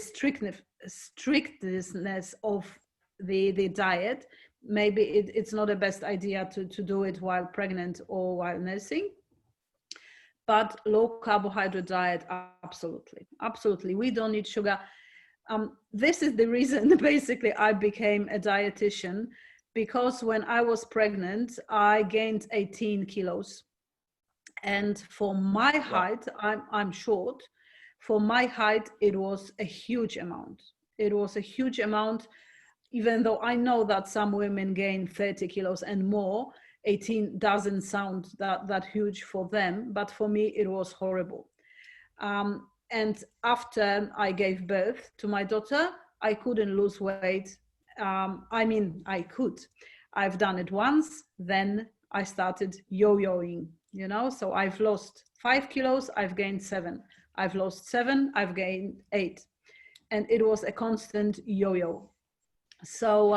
strictness of the diet. Maybe it's not the best idea to do it while pregnant or while nursing. But low carbohydrate diet, absolutely. We don't need sugar. This is the reason basically I became a dietitian, because when I was pregnant, I gained 18 kilos. And for my height, I'm short. For my height, it was a huge amount. It was a huge amount, even though I know that some women gain 30 kilos and more. 18 doesn't sound that huge for them, but for me, it was horrible. And after I gave birth to my daughter, I couldn't lose weight. I could. I've done it once, then I started yo-yoing, so I've lost 5 kilos, I've gained 7. I've lost 7, I've gained 8. And it was a constant yo-yo. So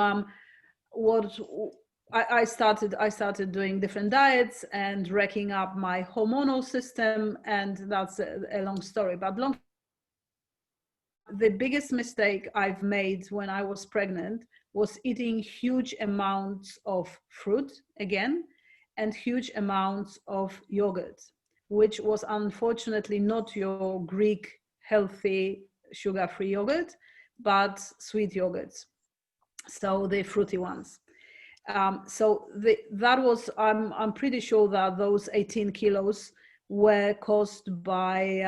I started doing different diets and racking up my hormonal system, and that's a long story. But the biggest mistake I've made when I was pregnant was eating huge amounts of fruit again, and huge amounts of yogurt, which was unfortunately not your Greek healthy sugar-free yogurt, but sweet yogurts, so the fruity ones. So that was, I'm pretty sure that those 18 kilos were caused by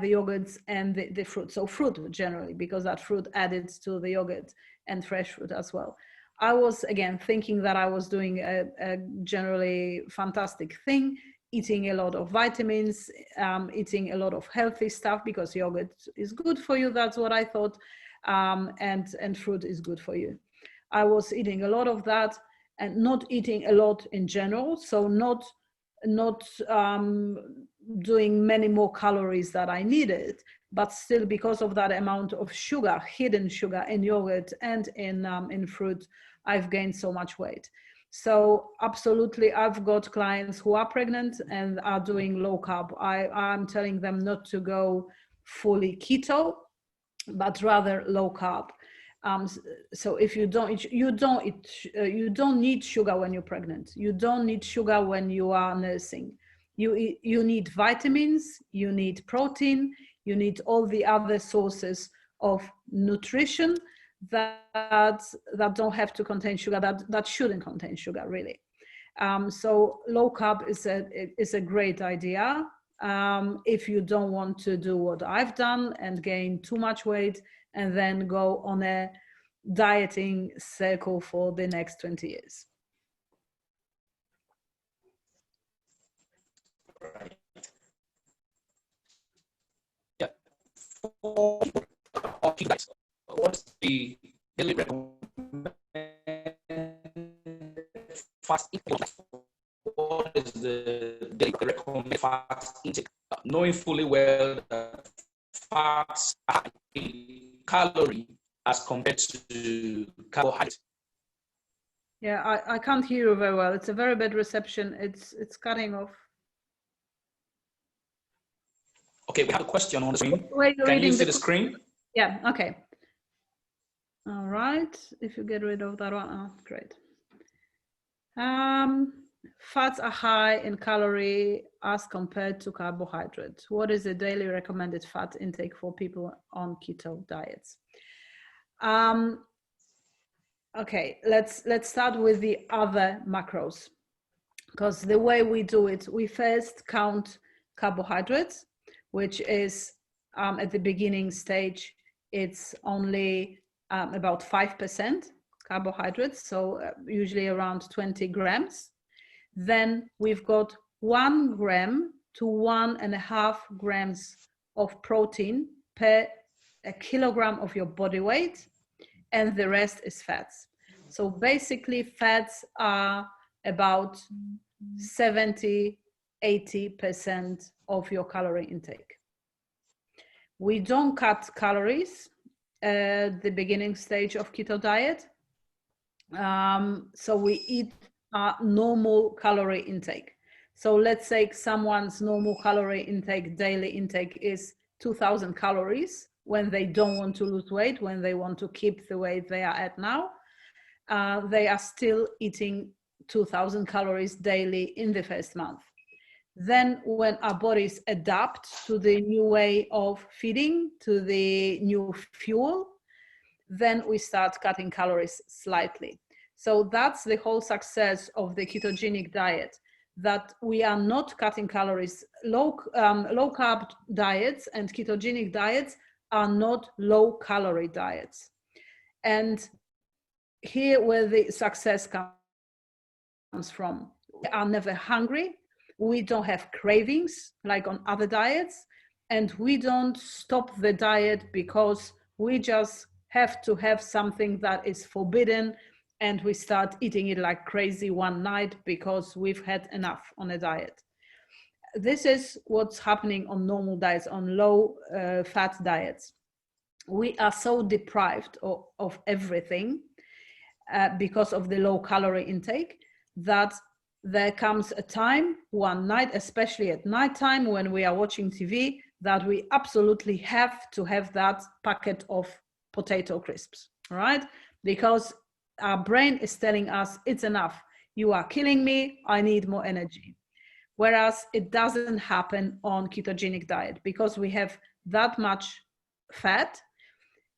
the yogurts and the fruit. So fruit generally, because that fruit added to the yogurt, and fresh fruit as well. I was, again, thinking that I was doing a generally fantastic thing, eating a lot of vitamins, eating a lot of healthy stuff, because yogurt is good for you. That's what I thought. And fruit is good for you. I was eating a lot of that and not eating a lot in general. So not doing many more calories that I needed, but still, because of that amount of sugar, hidden sugar in yogurt and in fruit, I've gained so much weight. So absolutely, I've got clients who are pregnant and are doing low carb. I'm telling them not to go fully keto, but rather low carb. So if you don't need sugar when you're pregnant. You don't need sugar when you are nursing. You need vitamins, you need protein, you need all the other sources of nutrition that don't have to contain sugar, that shouldn't contain sugar, really. So low carb is a great idea if you don't want to do what I've done and gain too much weight and then go on a dieting circle for the next 20 years. Right. Yeah. For what's the daily recommended fast intake? What is the daily recommended fast intake? Knowing fully well that fats are a calorie as compared to carbohydrate. Yeah, I can't hear you very well. It's a very bad reception. It's cutting off. Okay, we have a question on the screen. Wait, Can you see the screen? Yeah, okay. All right, if you get rid of that one, oh, great. Fats are high in calorie as compared to carbohydrates. What is the daily recommended fat intake for people on keto diets? Okay, let's start with the other macros, because the way we do it, we first count carbohydrates, which is at the beginning stage, it's only about 5% carbohydrates, so usually around 20 grams. Then we've got 1 gram to 1.5 grams of protein per a kilogram of your body weight, and the rest is fats. So basically, fats are about 70–80% of your calorie intake. We don't cut calories at the beginning stage of keto diet. So we eat a normal calorie intake. So let's say someone's normal calorie intake, daily intake is 2,000 calories when they don't want to lose weight, when they want to keep the weight they are at now. They are still eating 2,000 calories daily in the first month. Then when our bodies adapt to the new way of feeding, to the new fuel, then we start cutting calories slightly. So that's the whole success of the ketogenic diet, that we are not cutting calories. Low carb diets and ketogenic diets are not low calorie diets. And here where the success comes from. We are never hungry. We don't have cravings like on other diets. And we don't stop the diet because we just have to have something that is forbidden and we start eating it like crazy one night because we've had enough on a diet. This is what's happening on normal diets, on low fat diets. We are so deprived of everything because of the low calorie intake that there comes a time, one night, especially at nighttime when we are watching TV, that we absolutely have to have that packet of potato crisps, right? Because our brain is telling us it's enough. You are killing me. I need more energy. Whereas it doesn't happen on ketogenic diet because we have that much fat,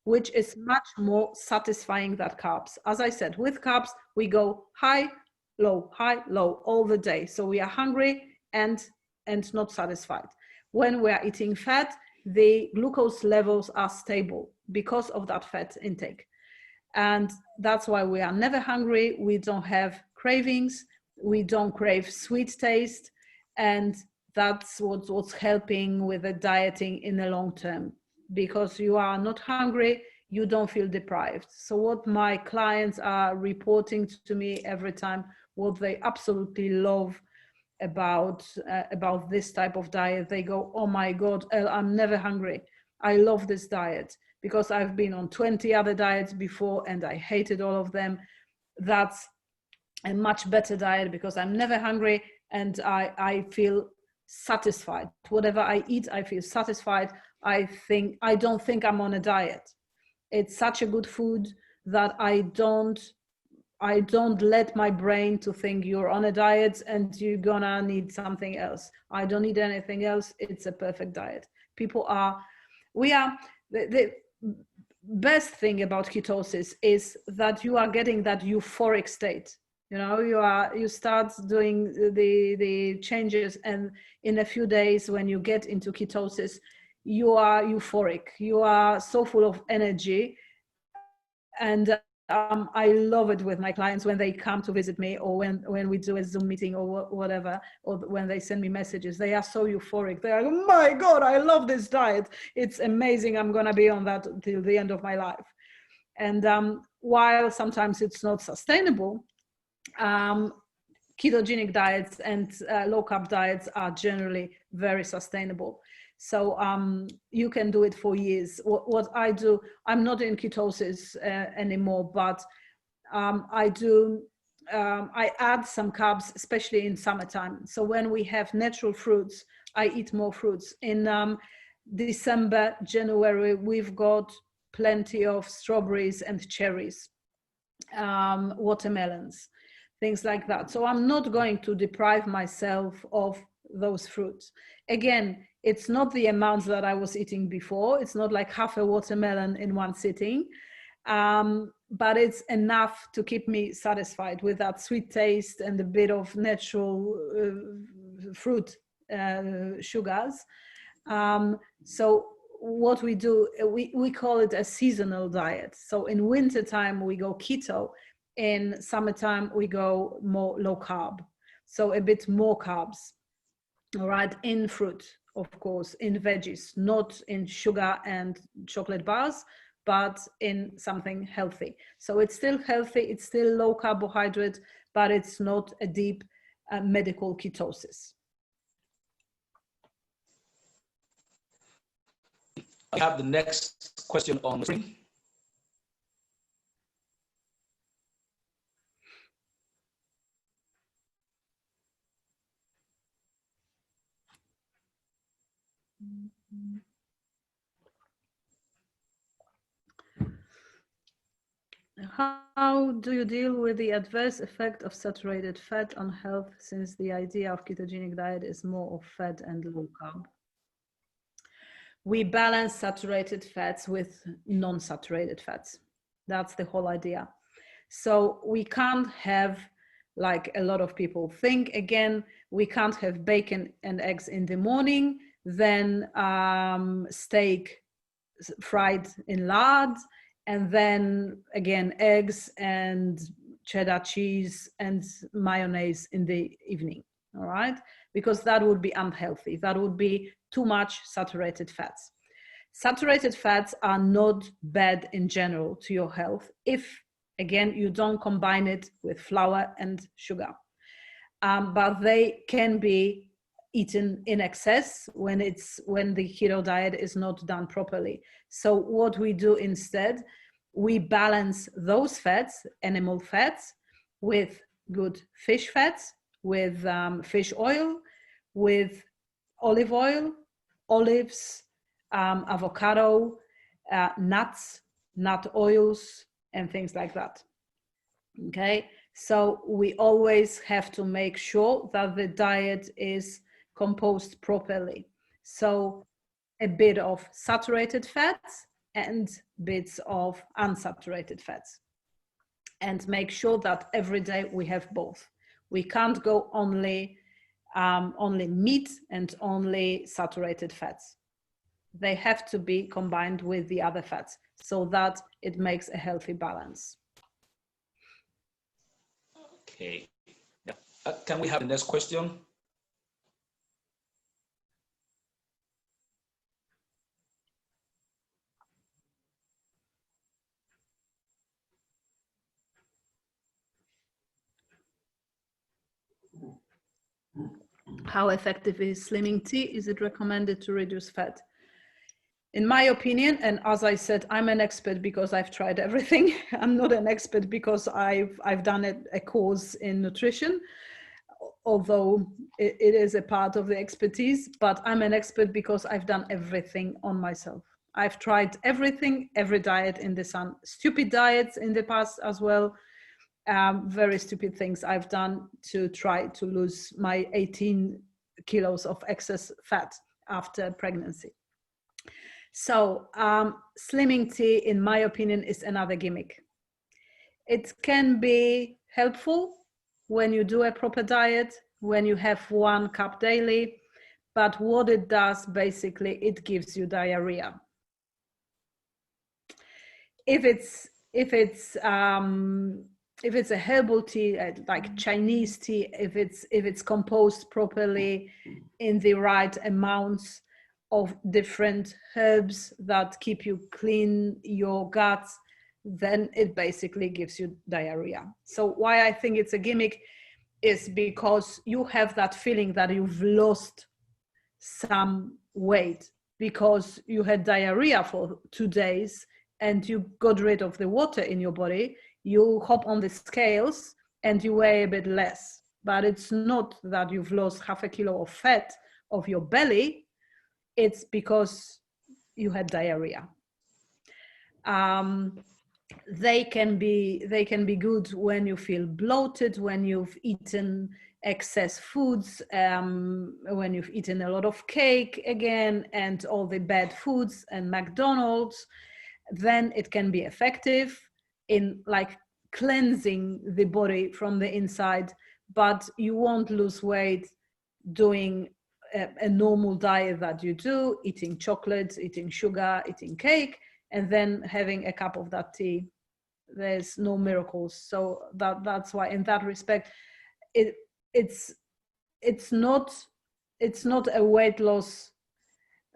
which is much more satisfying than carbs. As I said, with carbs, we go high, low all the day. So we are hungry and and not satisfied. When we are eating fat, the glucose levels are stable because of that fat intake. And that's why we are never hungry. We don't have cravings. We don't crave sweet taste. And that's what's helping with the dieting in the long term, because you are not hungry, you don't feel deprived. So what my clients are reporting to me every time, what they absolutely love about this type of diet, they go, oh my God, Elle, I'm never hungry. I love this diet because I've been on 20 other diets before and I hated all of them. That's a much better diet because I'm never hungry and I feel satisfied. Whatever I eat, I feel satisfied. I don't think I'm on a diet. It's such a good food that I don't let my brain to think you're on a diet and you're gonna need something else. I don't need anything else. It's a perfect diet. The best thing about ketosis is that you are getting that euphoric state. You know, you start doing the changes, and in a few days when you get into ketosis, you are euphoric. You are so full of energy. And I love it with my clients when they come to visit me, or when we do a Zoom meeting or whatever, or when they send me messages. They are so euphoric. They are, oh my God, I love this diet. It's amazing. I'm going to be on that till the end of my life. And while sometimes it's not sustainable, ketogenic diets and low carb diets are generally very sustainable. So you can do it for years. What I do, I'm not in ketosis anymore, but I add some carbs, especially in summertime. So when we have natural fruits, I eat more fruits. In December, January, we've got plenty of strawberries and cherries, watermelons, things like that. So I'm not going to deprive myself of those fruits. Again, it's not the amounts that I was eating before. It's not like half a watermelon in one sitting, but it's enough to keep me satisfied with that sweet taste and a bit of natural fruit sugars. So what we do, we call it a seasonal diet. So in wintertime, we go keto. In summertime, we go more low carb. So a bit more carbs, all right, in fruit, of course, in veggies, not in sugar and chocolate bars, but in something healthy. So it's still healthy, it's still low carbohydrate, but it's not a deep medical ketosis. I have the next question on the screen. How do you deal with the adverse effect of saturated fat on health, since the idea of ketogenic diet is more of fat and low carb? We balance saturated fats with non-saturated fats. That's the whole idea. So we can't have, like a lot of people think, again, we can't have bacon and eggs in the morning, then steak fried in lard, and then again eggs and cheddar cheese and mayonnaise in the evening, all right? Because that would be unhealthy. That would be too much saturated fats. Saturated fats are not bad in general to your health if, again, you don't combine it with flour and sugar. But they can be eaten in excess when the keto diet is not done properly. So what we do instead, we balance those fats, animal fats, with good fish fats, with fish oil, with olive oil, olives, avocado, nuts, nut oils, and things like that. Okay, so we always have to make sure that the diet is composed properly. So a bit of saturated fats and bits of unsaturated fats. And make sure that every day we have both. We can't go only only meat and only saturated fats. They have to be combined with the other fats so that it makes a healthy balance. Okay. Yeah. Can we have the next question? How effective is slimming tea? Is it recommended to reduce fat? In my opinion, and as I said, I'm an expert because I've tried everything. I'm not an expert because I've done a course in nutrition, although it is a part of the expertise, but I'm an expert because I've done everything on myself. I've tried everything, every diet in the sun, stupid diets in the past as well. Very stupid things I've done to try to lose my 18 kilos of excess fat after pregnancy. So slimming tea, in my opinion, is another gimmick. It can be helpful when you do a proper diet, when you have 1 cup daily, but what it does, basically, it gives you diarrhea. If it's a herbal tea, like Chinese tea, if it's composed properly in the right amounts of different herbs that keep you clean, your gut, then it basically gives you diarrhea. So why I think it's a gimmick is because you have that feeling that you've lost some weight because you had diarrhea for 2 days and you got rid of the water in your body. You hop on the scales and you weigh a bit less, but it's not that you've lost half a kilo of fat of your belly. It's because you had diarrhea. They can be good when you feel bloated, when you've eaten excess foods, when you've eaten a lot of cake again and all the bad foods and McDonald's. Then it can be effective in like cleansing the body from the inside, but you won't lose weight doing a normal diet that you do, eating chocolates, eating sugar, eating cake, and then having a cup of that tea. There's no miracles. So that's why, in that respect, it's not a weight loss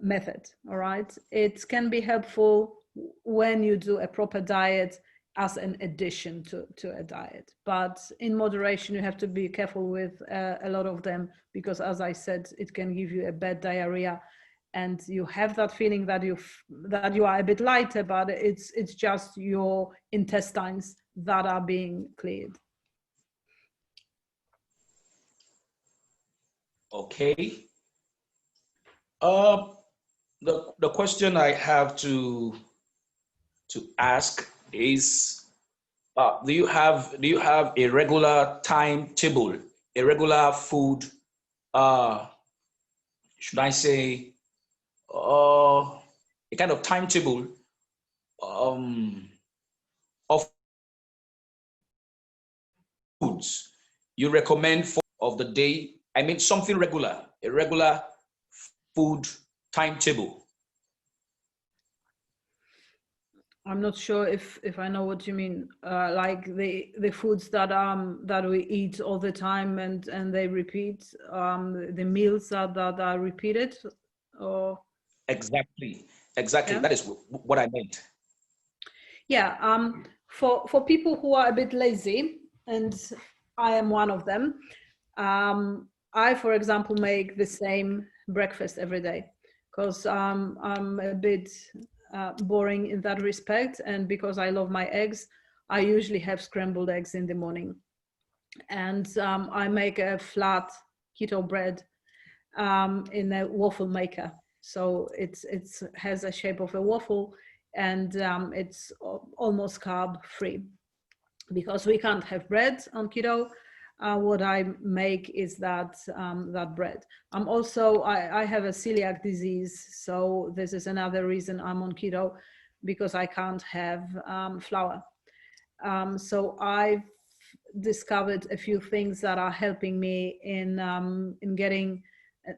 method. All right, it can be helpful when you do a proper diet as an addition to a diet, but in moderation. You have to be careful with a lot of them, because as I said, it can give you a bad diarrhea and you have that feeling that you are a bit lighter, but it's just your intestines that are being cleared. Okay. The question I have to ask is, do you have a regular timetable, a regular food, should I say, a kind of timetable of foods you recommend for of the day? I mean, something regular, a regular food timetable. I'm not sure if I know what you mean. Like the foods that we eat all the time and they repeat, the meals that are repeated, or Exactly. yeah? That is what I meant. Yeah. For people who are a bit lazy, and I am one of them. I, for example, make the same breakfast every day because I'm a bit boring in that respect, and because I love my eggs, I usually have scrambled eggs in the morning, and I make a flat keto bread in a waffle maker, so it has a shape of a waffle, and it's almost carb free because we can't have bread on keto. What I make is that bread. I'm also, I have a celiac disease, so this is another reason I'm on keto, because I can't have flour. So I've discovered a few things that are helping me in getting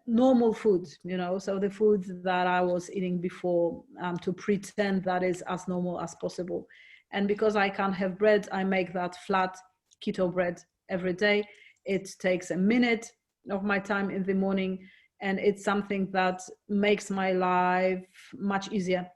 normal food, you know, so the food that I was eating before, to pretend that is as normal as possible. And because I can't have bread, I make that flat keto bread every day. It takes a minute of my time in the morning, and it's something that makes my life much easier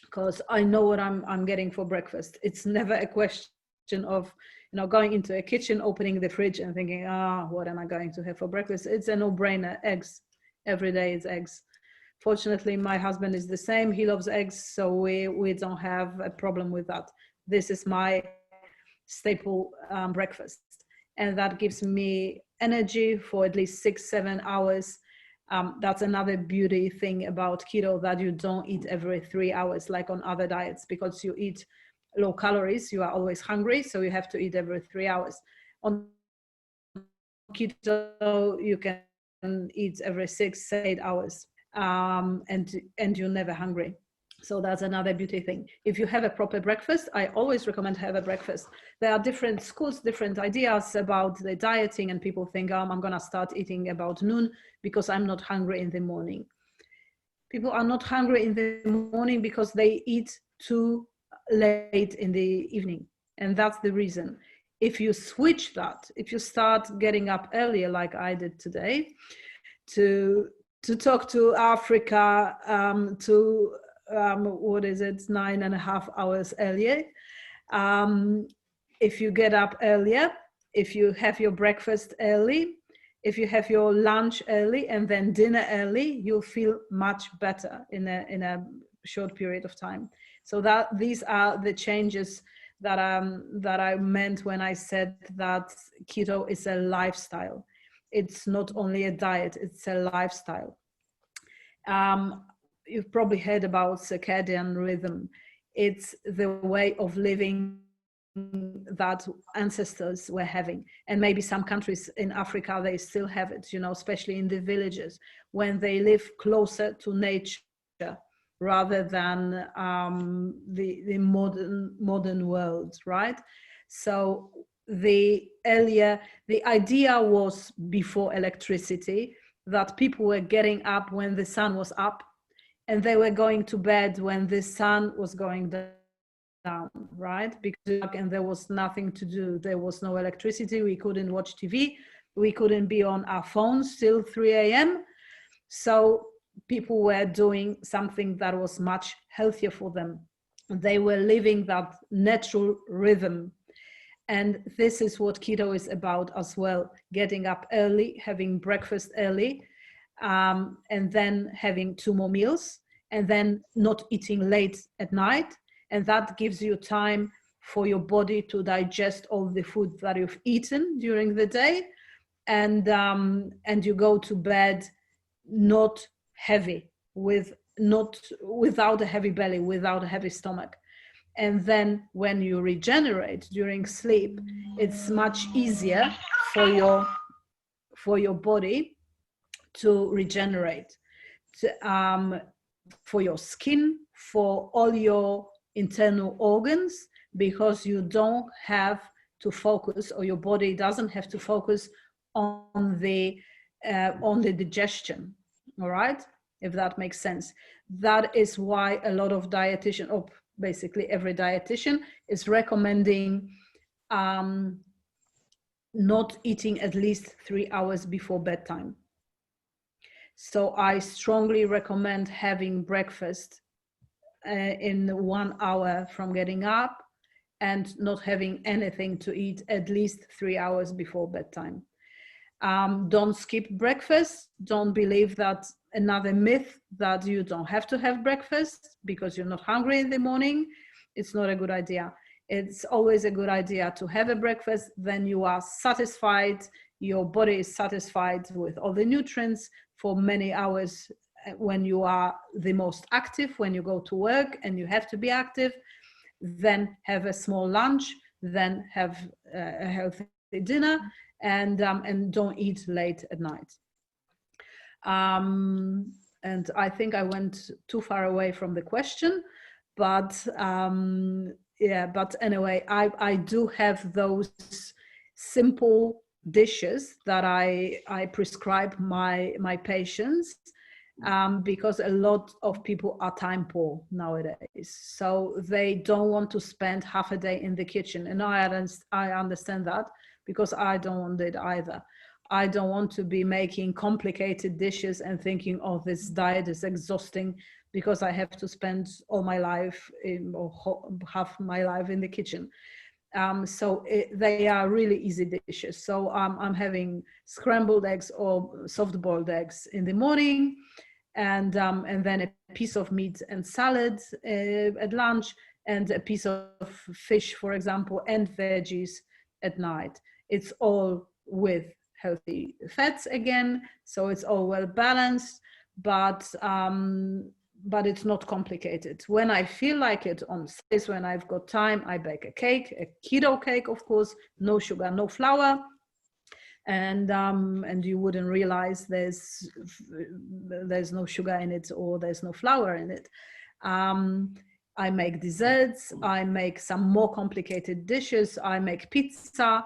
because I know what I'm getting for breakfast. It's never a question of, you know, going into a kitchen, opening the fridge and thinking, what am I going to have for breakfast? It's a no-brainer. Eggs. Every day is eggs. Fortunately, my husband is the same. He loves eggs, so we don't have a problem with that. This is my staple breakfast, and that gives me energy for at least 6-7 hours. That's another beauty thing about keto, that you don't eat every 3 hours like on other diets, because you eat low calories, you are always hungry, so you have to eat every 3 hours. On keto, you can eat every 6-8 hours, and you're never hungry. So that's another beauty thing. If you have a proper breakfast, I always recommend have a breakfast. There are different schools, different ideas about the dieting, and people think, I'm going to start eating about noon because I'm not hungry in the morning. People are not hungry in the morning because they eat too late in the evening. And that's the reason. If you switch that, if you start getting up earlier, like I did today, to talk to Africa, what is it, 9.5 hours earlier. If you get up earlier, if you have your breakfast early, if you have your lunch early and then dinner early, you'll feel much better in a short period of time. So that these are the changes that I meant when I said that keto is a lifestyle. It's not only a diet, it's a lifestyle. You've probably heard about circadian rhythm. It's the way of living that ancestors were having. And maybe some countries in Africa, they still have it, you know, especially in the villages, when they live closer to nature rather than the modern world, right? So the idea was, before electricity, that people were getting up when the sun was up, and they were going to bed when the sun was going down, right? Because and there was nothing to do. There was no electricity. We couldn't watch TV. We couldn't be on our phones till 3 a.m. So people were doing something that was much healthier for them. They were living that natural rhythm. And this is what keto is about as well. Getting up early, having breakfast early, and then having 2 more meals, and then not eating late at night. And that gives you time for your body to digest all the food that you've eaten during the day. And you go to bed not heavy, without a heavy belly, without a heavy stomach. And then when you regenerate during sleep, it's much easier for your body to regenerate, for your skin, for all your internal organs, because you don't have to focus, or your body doesn't have to focus on the digestion. All right, if that makes sense. That is why a lot of dietitians, or basically every dietitian, is recommending not eating at least 3 hours before bedtime. So I strongly recommend having breakfast in 1 hour from getting up, and not having anything to eat at least 3 hours before bedtime. Don't skip breakfast. Don't believe that, another myth, that you don't have to have breakfast because you're not hungry in the morning. It's not a good idea. It's always a good idea to have a breakfast. Then you are satisfied. Your body is satisfied with all the nutrients for many hours when you are the most active, when you go to work and you have to be active. Then have a small lunch, then have a healthy dinner, and don't eat late at night. And I think I went too far away from the question, but yeah, but anyway, I do have those simple dishes that I prescribe my patients, because a lot of people are time poor nowadays. So they don't want to spend half a day in the kitchen. And I understand that, because I don't want it either. I don't want to be making complicated dishes and thinking, oh, this diet is exhausting because I have to spend all my life or half my life in the kitchen. So they are really easy dishes. So I'm having scrambled eggs or soft-boiled eggs in the morning, and then a piece of meat and salad at lunch, and a piece of fish, for example, and veggies at night. It's all with healthy fats again, so it's all well balanced, but it's not complicated. When I feel like it, on Saturdays when I've got time, I bake a cake, a keto cake, of course, no sugar, no flour, and you wouldn't realize there's no sugar in it or there's no flour in it. I make desserts, I make some more complicated dishes, I make pizza,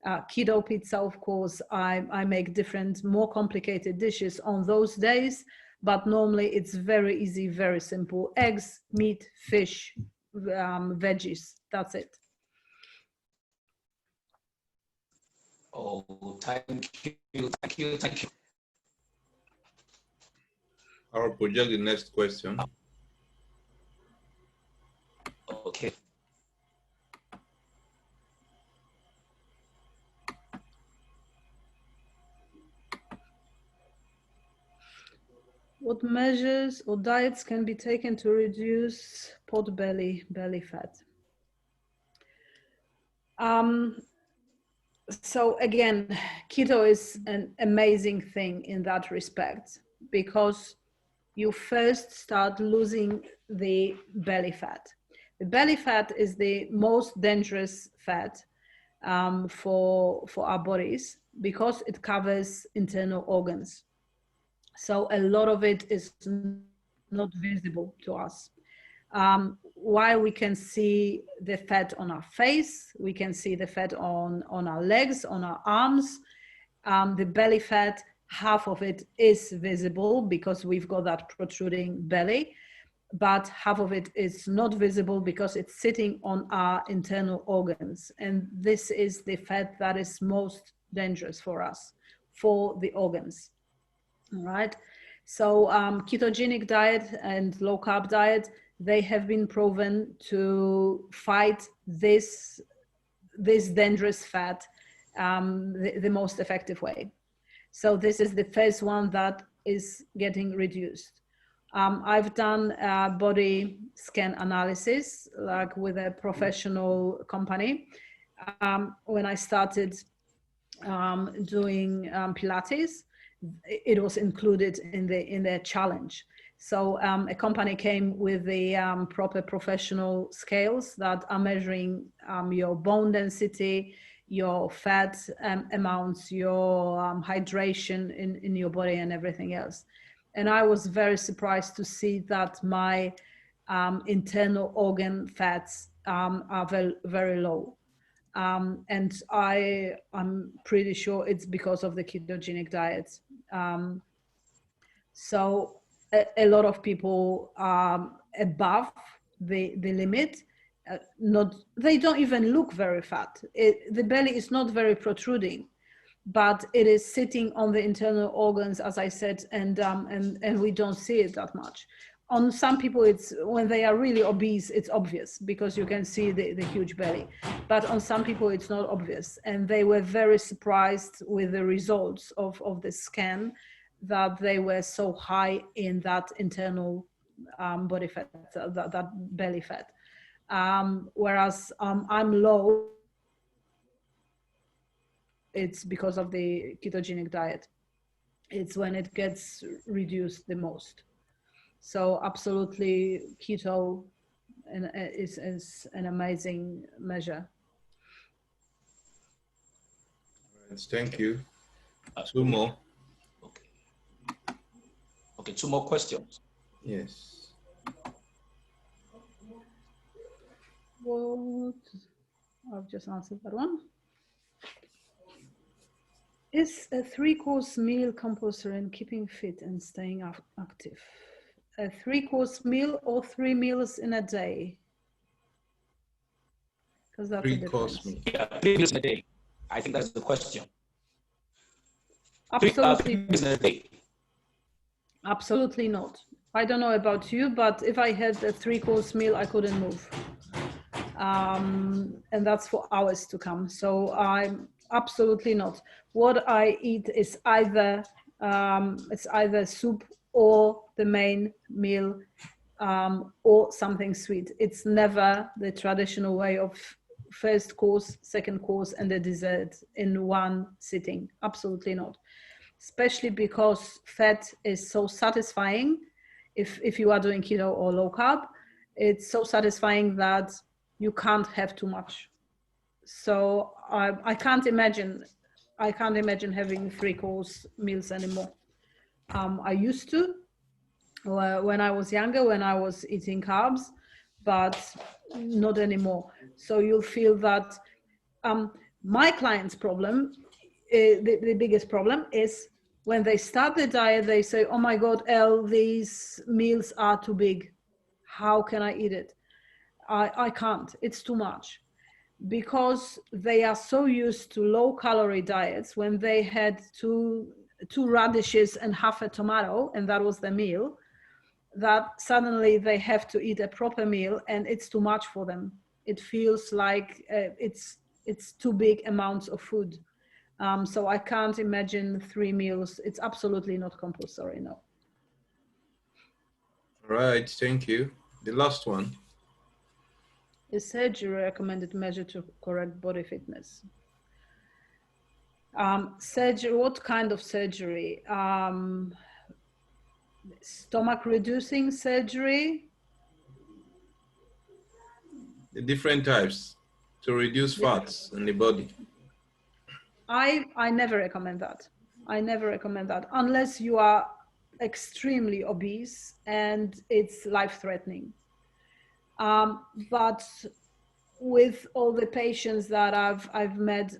keto pizza, of course. I make different more complicated dishes on those days, but normally it's very easy, very simple: eggs, meat, fish, veggies, that's it. Oh, thank you, thank you, thank you. I'll project the next question. Okay. What measures or diets can be taken to reduce pot belly fat? So again, keto is an amazing thing in that respect, because you first start losing the belly fat. The belly fat is the most dangerous fat for our bodies, because it covers internal organs. So a lot of it is not visible to us. While we can see the fat on our face, we can see the fat on our legs, on our arms, the belly fat, half of it is visible because we've got that protruding belly, but half of it is not visible because it's sitting on our internal organs. And this is the fat that is most dangerous for us, for the organs. All right. So ketogenic diet and low carb diet, they have been proven to fight this dangerous fat the most effective way. So this is the first one that is getting reduced. I've done body scan analysis, like with a professional company. When I started doing Pilates, it was included in their challenge. So a company came with the proper professional scales that are measuring your bone density, your fat amounts, your hydration in your body, and everything else. And I was very surprised to see that my internal organ fats are very, very low. And I'm pretty sure it's because of the ketogenic diet. So a lot of people are above the limit. They don't even look very fat. The belly is not very protruding, but it is sitting on the internal organs, as I said, and we don't see it that much. On some people, it's when they are really obese, it's obvious because you can see the huge belly. But on some people, it's not obvious. And they were very surprised with the results of the scan, that they were so high in that internal body fat, that belly fat. Whereas I'm low, it's because of the ketogenic diet. It's when it gets reduced the most. So absolutely, keto is an amazing measure. Right, thank you. Two more. Okay. Okay, two more questions. Yes. Well, I've just answered that one. Is a 3-course meal compulsory in keeping fit and staying active? A 3-course meal or 3 meals in a day? Because that's a 3-course difference. meal. Yeah, 3 meals in a day. I think that's the question. Absolutely. 3 meals in a day. Absolutely not. I don't know about you, but if I had a 3-course meal, I couldn't move. And that's for hours to come. So I'm absolutely not. What I eat is either it's either soup or the main meal, or something sweet. It's never the traditional way of first course, second course, and the dessert in one sitting. Absolutely not. Especially because fat is so satisfying. If you are doing keto or low carb, it's so satisfying that you can't have too much. So I can't imagine having 3-course meals anymore. I used to when I was younger, when I was eating carbs, but not anymore. So you'll feel that my client's problem, the biggest problem is when they start the diet, they say, oh my God, Elle, these meals are too big. How can I eat it? I can't, it's too much. Because they are so used to low calorie diets, when they had two radishes and half a tomato, and that was the meal, that suddenly they have to eat a proper meal and it's too much for them. It feels like it's too big amounts of food. So I can't imagine 3 meals. It's absolutely not compulsory, no. All right, thank you. The last one. Is surgery a recommended measure to correct body fitness? Surgery, what kind of surgery? Stomach reducing surgery? The different types to reduce fats in the body. I never recommend that. I never recommend that unless you are extremely obese and it's life-threatening. But with all the patients that I've met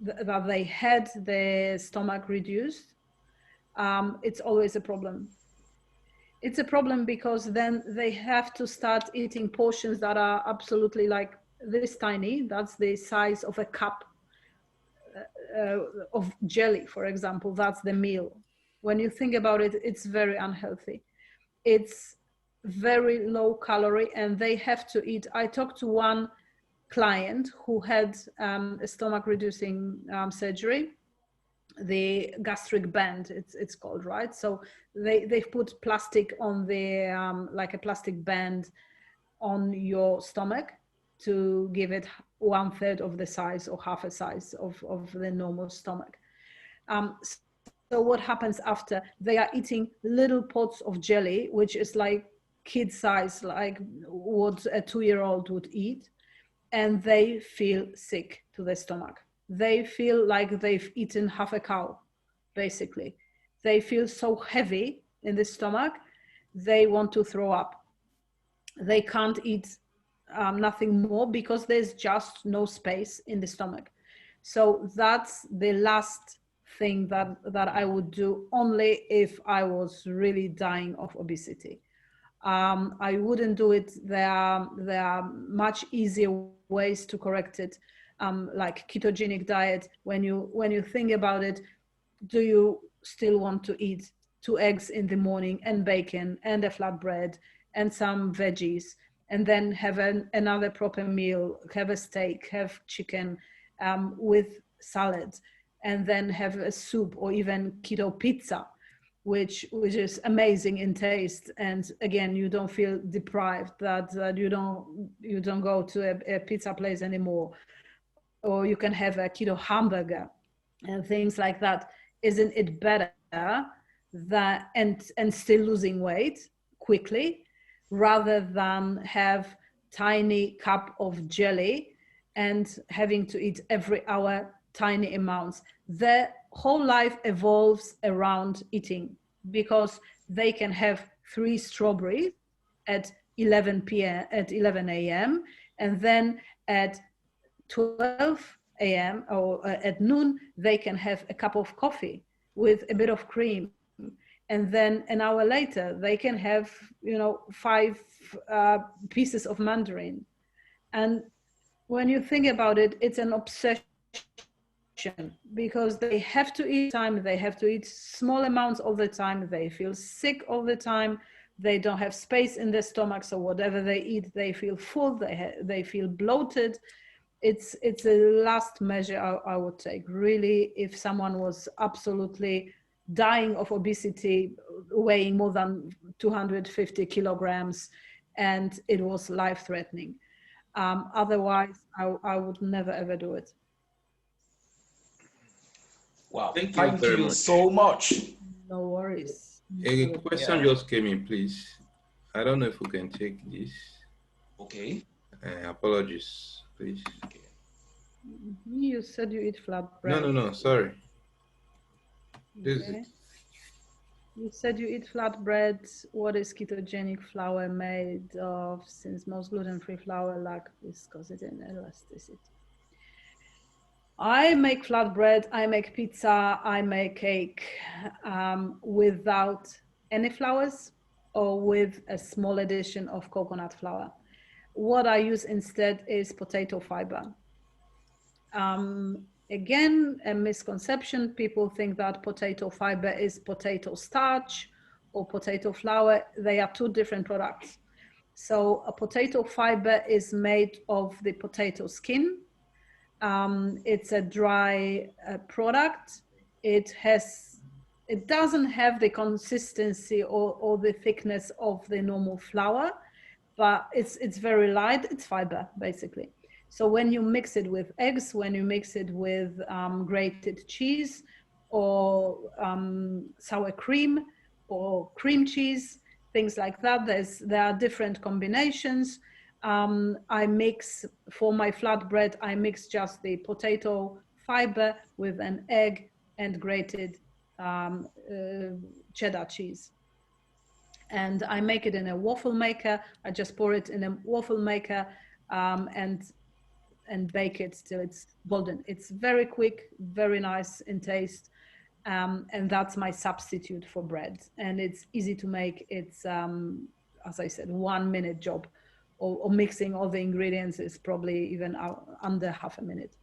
that they had their stomach reduced, it's always a problem. It's a problem because then they have to start eating portions that are absolutely like this tiny. That's the size of a cup of jelly, for example. That's the meal. When you think about it, it's very unhealthy. It's very low calorie and they have to eat. I talked to one client who had a stomach reducing surgery, the gastric band, it's called, right? So they've put plastic on the like a plastic band on your stomach to give it 1/3 of the size or half a size of the normal stomach. So what happens after? They are eating little pots of jelly, which is like kid size, like what a 2-year-old would eat, and they feel sick to the stomach. They feel like they've eaten half a cow, basically. They feel so heavy in the stomach, they want to throw up. They can't eat nothing more because there's just no space in the stomach. So that's the last thing that I would do, only if I was really dying of obesity. I wouldn't do it. There are much easier ways to correct it, like ketogenic diet. When you think about it, do you still want to eat 2 eggs in the morning and bacon and a flatbread and some veggies, and then have another proper meal, have a steak, have chicken with salad, and then have a soup or even keto pizza, which is amazing in taste, and again you don't feel deprived, that you don't go to a pizza place anymore, or you can have a keto hamburger and things like that. Isn't it better that and still losing weight quickly, rather than have tiny cup of jelly and having to eat every hour tiny amounts? Their whole life evolves around eating, because they can have 3 strawberries at 11 a.m. and then at 12 a.m. or at noon, they can have a cup of coffee with a bit of cream. And then an hour later, they can have, 5 pieces of mandarin. And when you think about it, it's an obsession because they have to eat time, they have to eat small amounts all the time, they feel sick all the time, they don't have space in their stomach, so whatever they eat, they feel full, they feel bloated. It's a last measure I would take. Really, if someone was absolutely dying of obesity, weighing more than 250 kilograms, and it was life-threatening. Otherwise, I would never ever do it. Wow, Thank you thank very you much. so much. No worries. A question Yeah. just came in, please. I don't know if we can take this. Okay. Apologies, please. Okay. You said you eat flatbread. No, sorry. Okay. You said you eat flatbread. What is ketogenic flour made of? Since most gluten-free flour lack viscosity and elasticity. I make flatbread, I make pizza, I make cake without any flours or with a small addition of coconut flour. What I use instead is potato fiber. Again, a misconception. People think that potato fiber is potato starch or potato flour. They are two different products. So a potato fiber is made of the potato skin. It's a dry product. It doesn't have the consistency or the thickness of the normal flour, but it's very light. It's fiber, basically. So when you mix it with eggs, when you mix it with grated cheese or sour cream or cream cheese, things like that, there are different combinations. I mix, for my flatbread, I mix just the potato fiber with an egg and grated cheddar cheese. And I make it in a waffle maker. I just pour it in a waffle maker and bake it till it's golden. It's very quick, very nice in taste. And that's my substitute for bread. And it's easy to make. It's, as I said, 1 minute job. Or mixing all the ingredients is probably even under half a minute.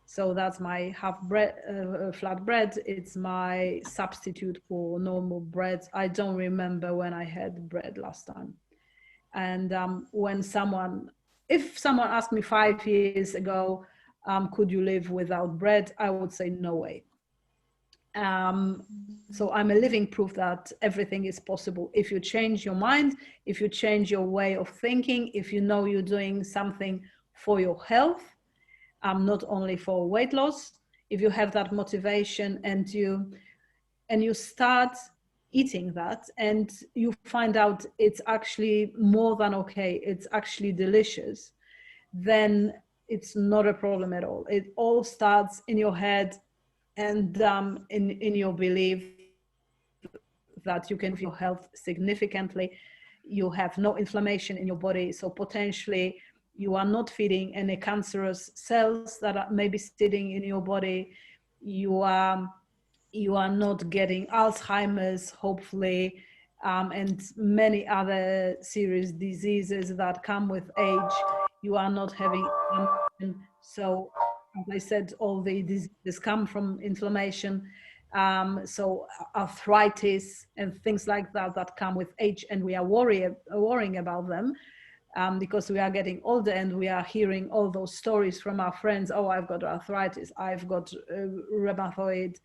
So that's my flat bread. It's my substitute for normal bread. I don't remember when I had bread last time. And if someone asked me 5 years ago, could you live without bread? I would say no way. So I'm a living proof that everything is possible. If you change your mind, if you change your way of thinking, if you know you're doing something for your health, not only for weight loss, if you have that motivation and you start eating that and you find out it's actually more than okay, it's actually delicious, then it's not a problem at all. It all starts in your head and in your belief that you can improve your health significantly. You have no inflammation in your body, so potentially you are not feeding any cancerous cells that are maybe sitting in your body. You are not getting Alzheimer's, hopefully, and many other serious diseases that come with age. You are not having inflammation. So, as I said, all the diseases come from inflammation. So arthritis and things like that come with age, and we are worrying about them. Because we are getting older and we are hearing all those stories from our friends. Oh, I've got arthritis. I've got rheumatoid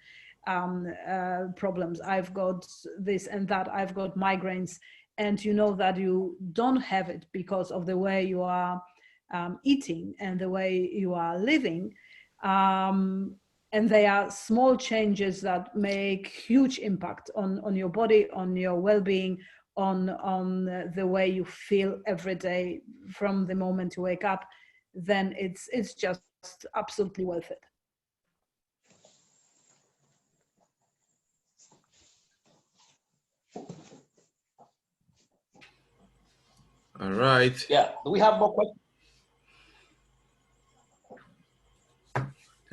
problems. I've got this and that. I've got migraines. And you know that you don't have it because of the way you are eating and the way you are living. And they are small changes that make huge impact on your body, on your well-being, on the way you feel every day from the moment you wake up. Then it's just absolutely worth it. All right. Yeah. Do we have more questions?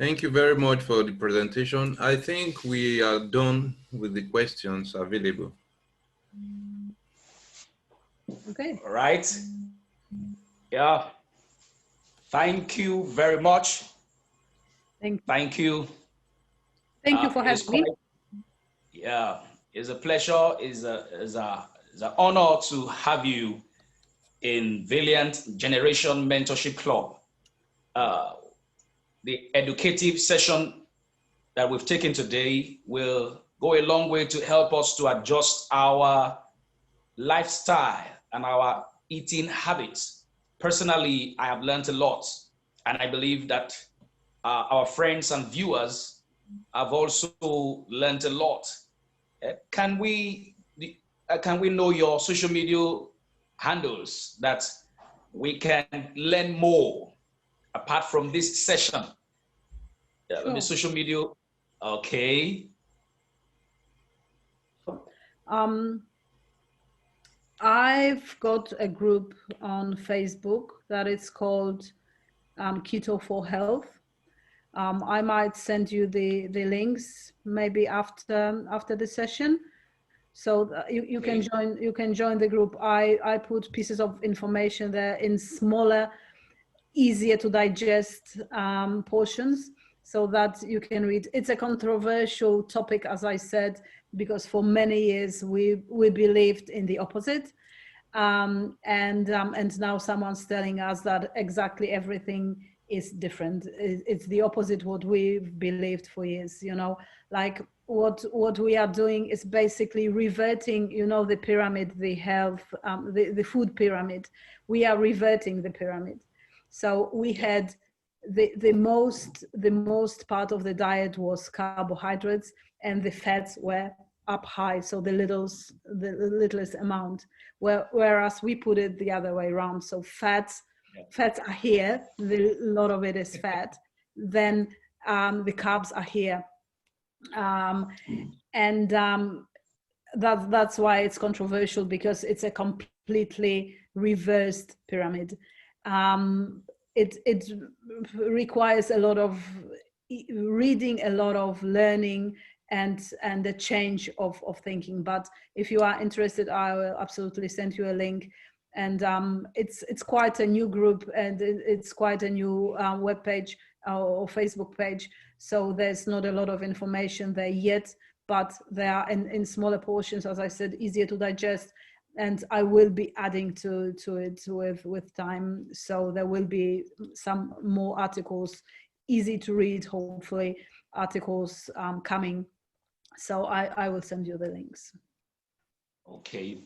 Thank you very much for the presentation. I think we are done with the questions available. Okay. All right. Yeah. Thank you very much. Thank you. Thank you for It's having me. quite, yeah, it's a pleasure. It's an honor to have you in Valiant Generation Mentorship Club. The educative session that we've taken today will go a long way to help us to adjust our lifestyle and our eating habits. Personally, I have learned a lot, and I believe that our friends and viewers have also learned a lot. Can we know your social media handles that we can learn more apart from this session? Yeah, Sure. the social media. Okay. I've got a group on Facebook that is called Keto for Health. I might send you the links maybe after the session, so you can join the group. I put pieces of information there in smaller, easier to digest portions, so that you can read. It's a controversial topic, as I said, because for many years we believed in the opposite, and now someone's telling us that exactly everything is different. It's the opposite what we've believed for years. You know, like what we are doing is basically reverting, you know, the pyramid, the health, the food pyramid. We are reverting the pyramid. So we had the most part of the diet was carbohydrates, and the fats were up high, so the littlest amount. Whereas we put it the other way around. So fats are here. A lot of it is fat. Then the carbs are here, and that's why it's controversial, because it's a completely reversed pyramid. It requires a lot of reading, a lot of learning, and a change of thinking. But if you are interested, I will absolutely send you a link. And it's quite a new group, and it's quite a new web page or Facebook page. So there's not a lot of information there yet, but they are in smaller portions, as I said, easier to digest. And I will be adding to it with time. So there will be some more articles, easy to read, hopefully, articles coming. So I will send you the links. Okay.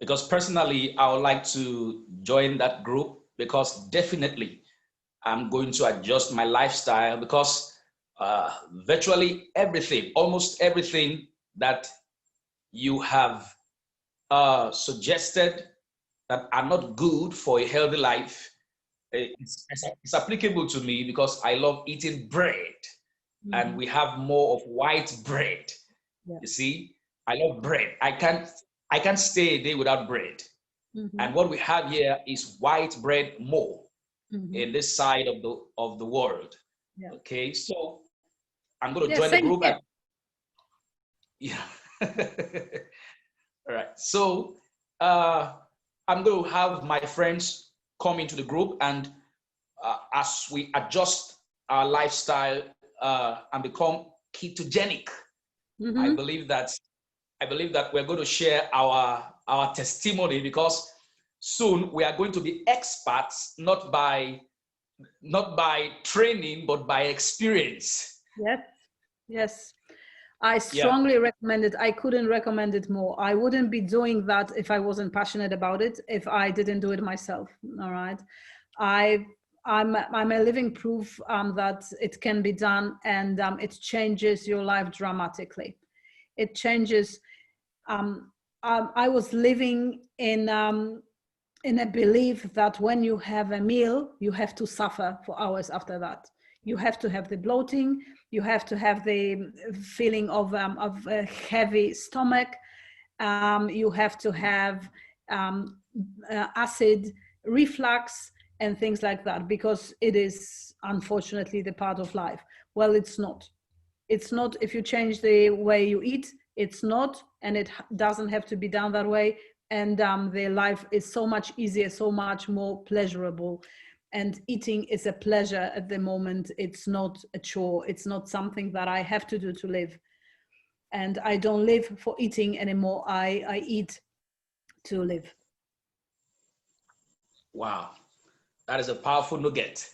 Because personally, I would like to join that group, because definitely I'm going to adjust my lifestyle, because virtually everything, almost everything that you have suggested that are not good for a healthy life, it's applicable to me, because I love eating bread, and we have more of white bread. Yeah. You see, I love bread. I can't stay a day without bread. And what we have here is white bread more in this side of the world. Yeah. Okay, so I'm going to join the group. And, yeah. All right. So I'm going to have my friends come into the group, and as we adjust our lifestyle and become ketogenic, I believe that we're going to share our testimony, because soon we are going to be experts, not by training, but by experience. Yes. I strongly recommend it. I couldn't recommend it more. I wouldn't be doing that if I wasn't passionate about it, if I didn't do it myself. All right. I'm a living proof that it can be done, and it changes your life dramatically. It changes. I was living in a belief that when you have a meal, you have to suffer for hours after that. You have to have the bloating. You have to have the feeling of a heavy stomach. You have to have acid reflux. and things like that, because it is unfortunately the part of life. Well, it's not. It's not. If you change the way you eat, it's not, and it doesn't have to be done that way. And their life is so much easier, so much more pleasurable. And eating is a pleasure at the moment. It's not a chore. It's not something that I have to do to live. And I don't live for eating anymore. I eat to live. Wow, that is a powerful nugget.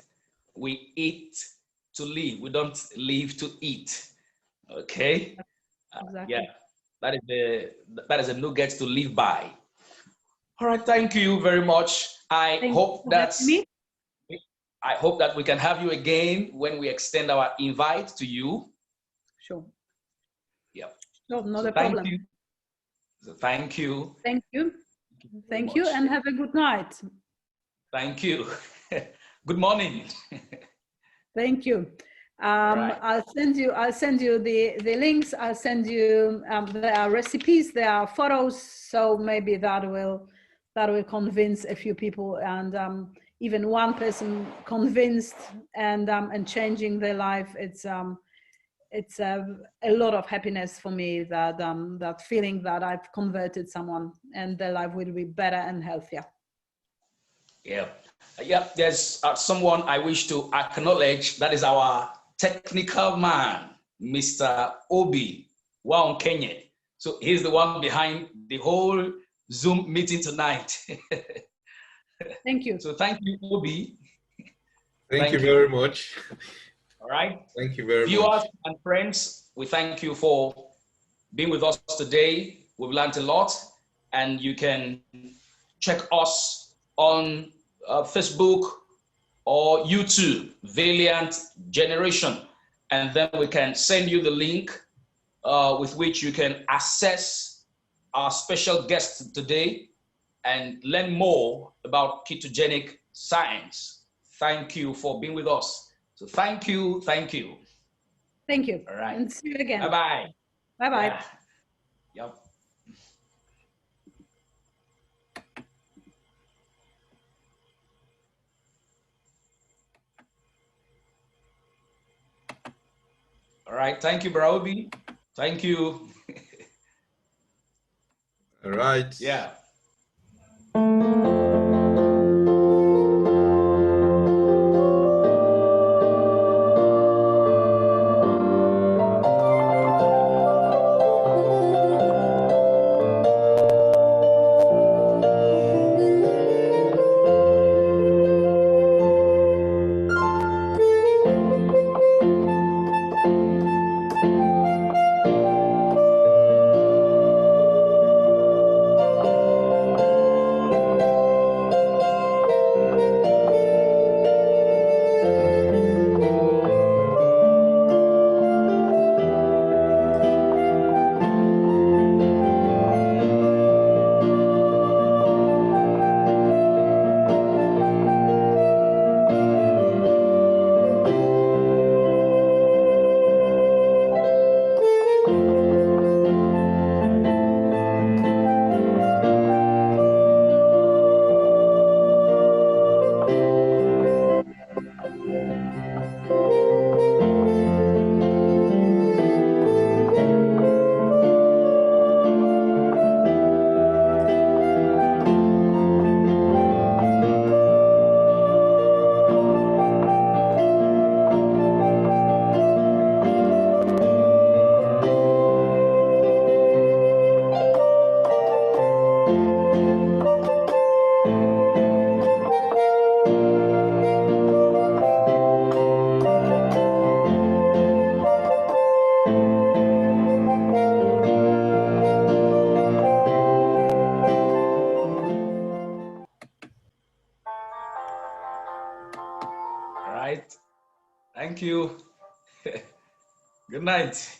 We eat to live. We don't live to eat. Okay. Exactly. Yeah, that is a nugget to live by. All right, thank you very much. I hope that we can have you again when we extend our invite to you. Sure. Yeah. No, not a problem. You. So thank you. Thank you. Thank you, and have a good night. Thank you. Good morning. Thank you. Right. I'll send you the links. I'll send you there are recipes, there are photos, so maybe that will convince a few people, and even one person convinced and changing their life. It's a lot of happiness for me, that that feeling that I've converted someone and their life will be better and healthier. Yeah. There's someone I wish to acknowledge. That is our technical man, Mr. Obi Kenya. So he's the one behind the whole Zoom meeting tonight. Thank you. So thank you, Obi. Thank you very much. All right. Thank you very much. Viewers and friends, we thank you for being with us today. We've learned a lot, and you can check us on Facebook or YouTube, Valiant Generation, and then we can send you the link with which you can access our special guest today and learn more about ketogenic science. Thank you for being with us. So thank you, thank you. Thank you. All right. And see you again. Bye-bye. Bye-bye. Yeah. Yep. All right. Thank you, Braobi. Thank you. All right. Yeah. All right. Thank you. Good night.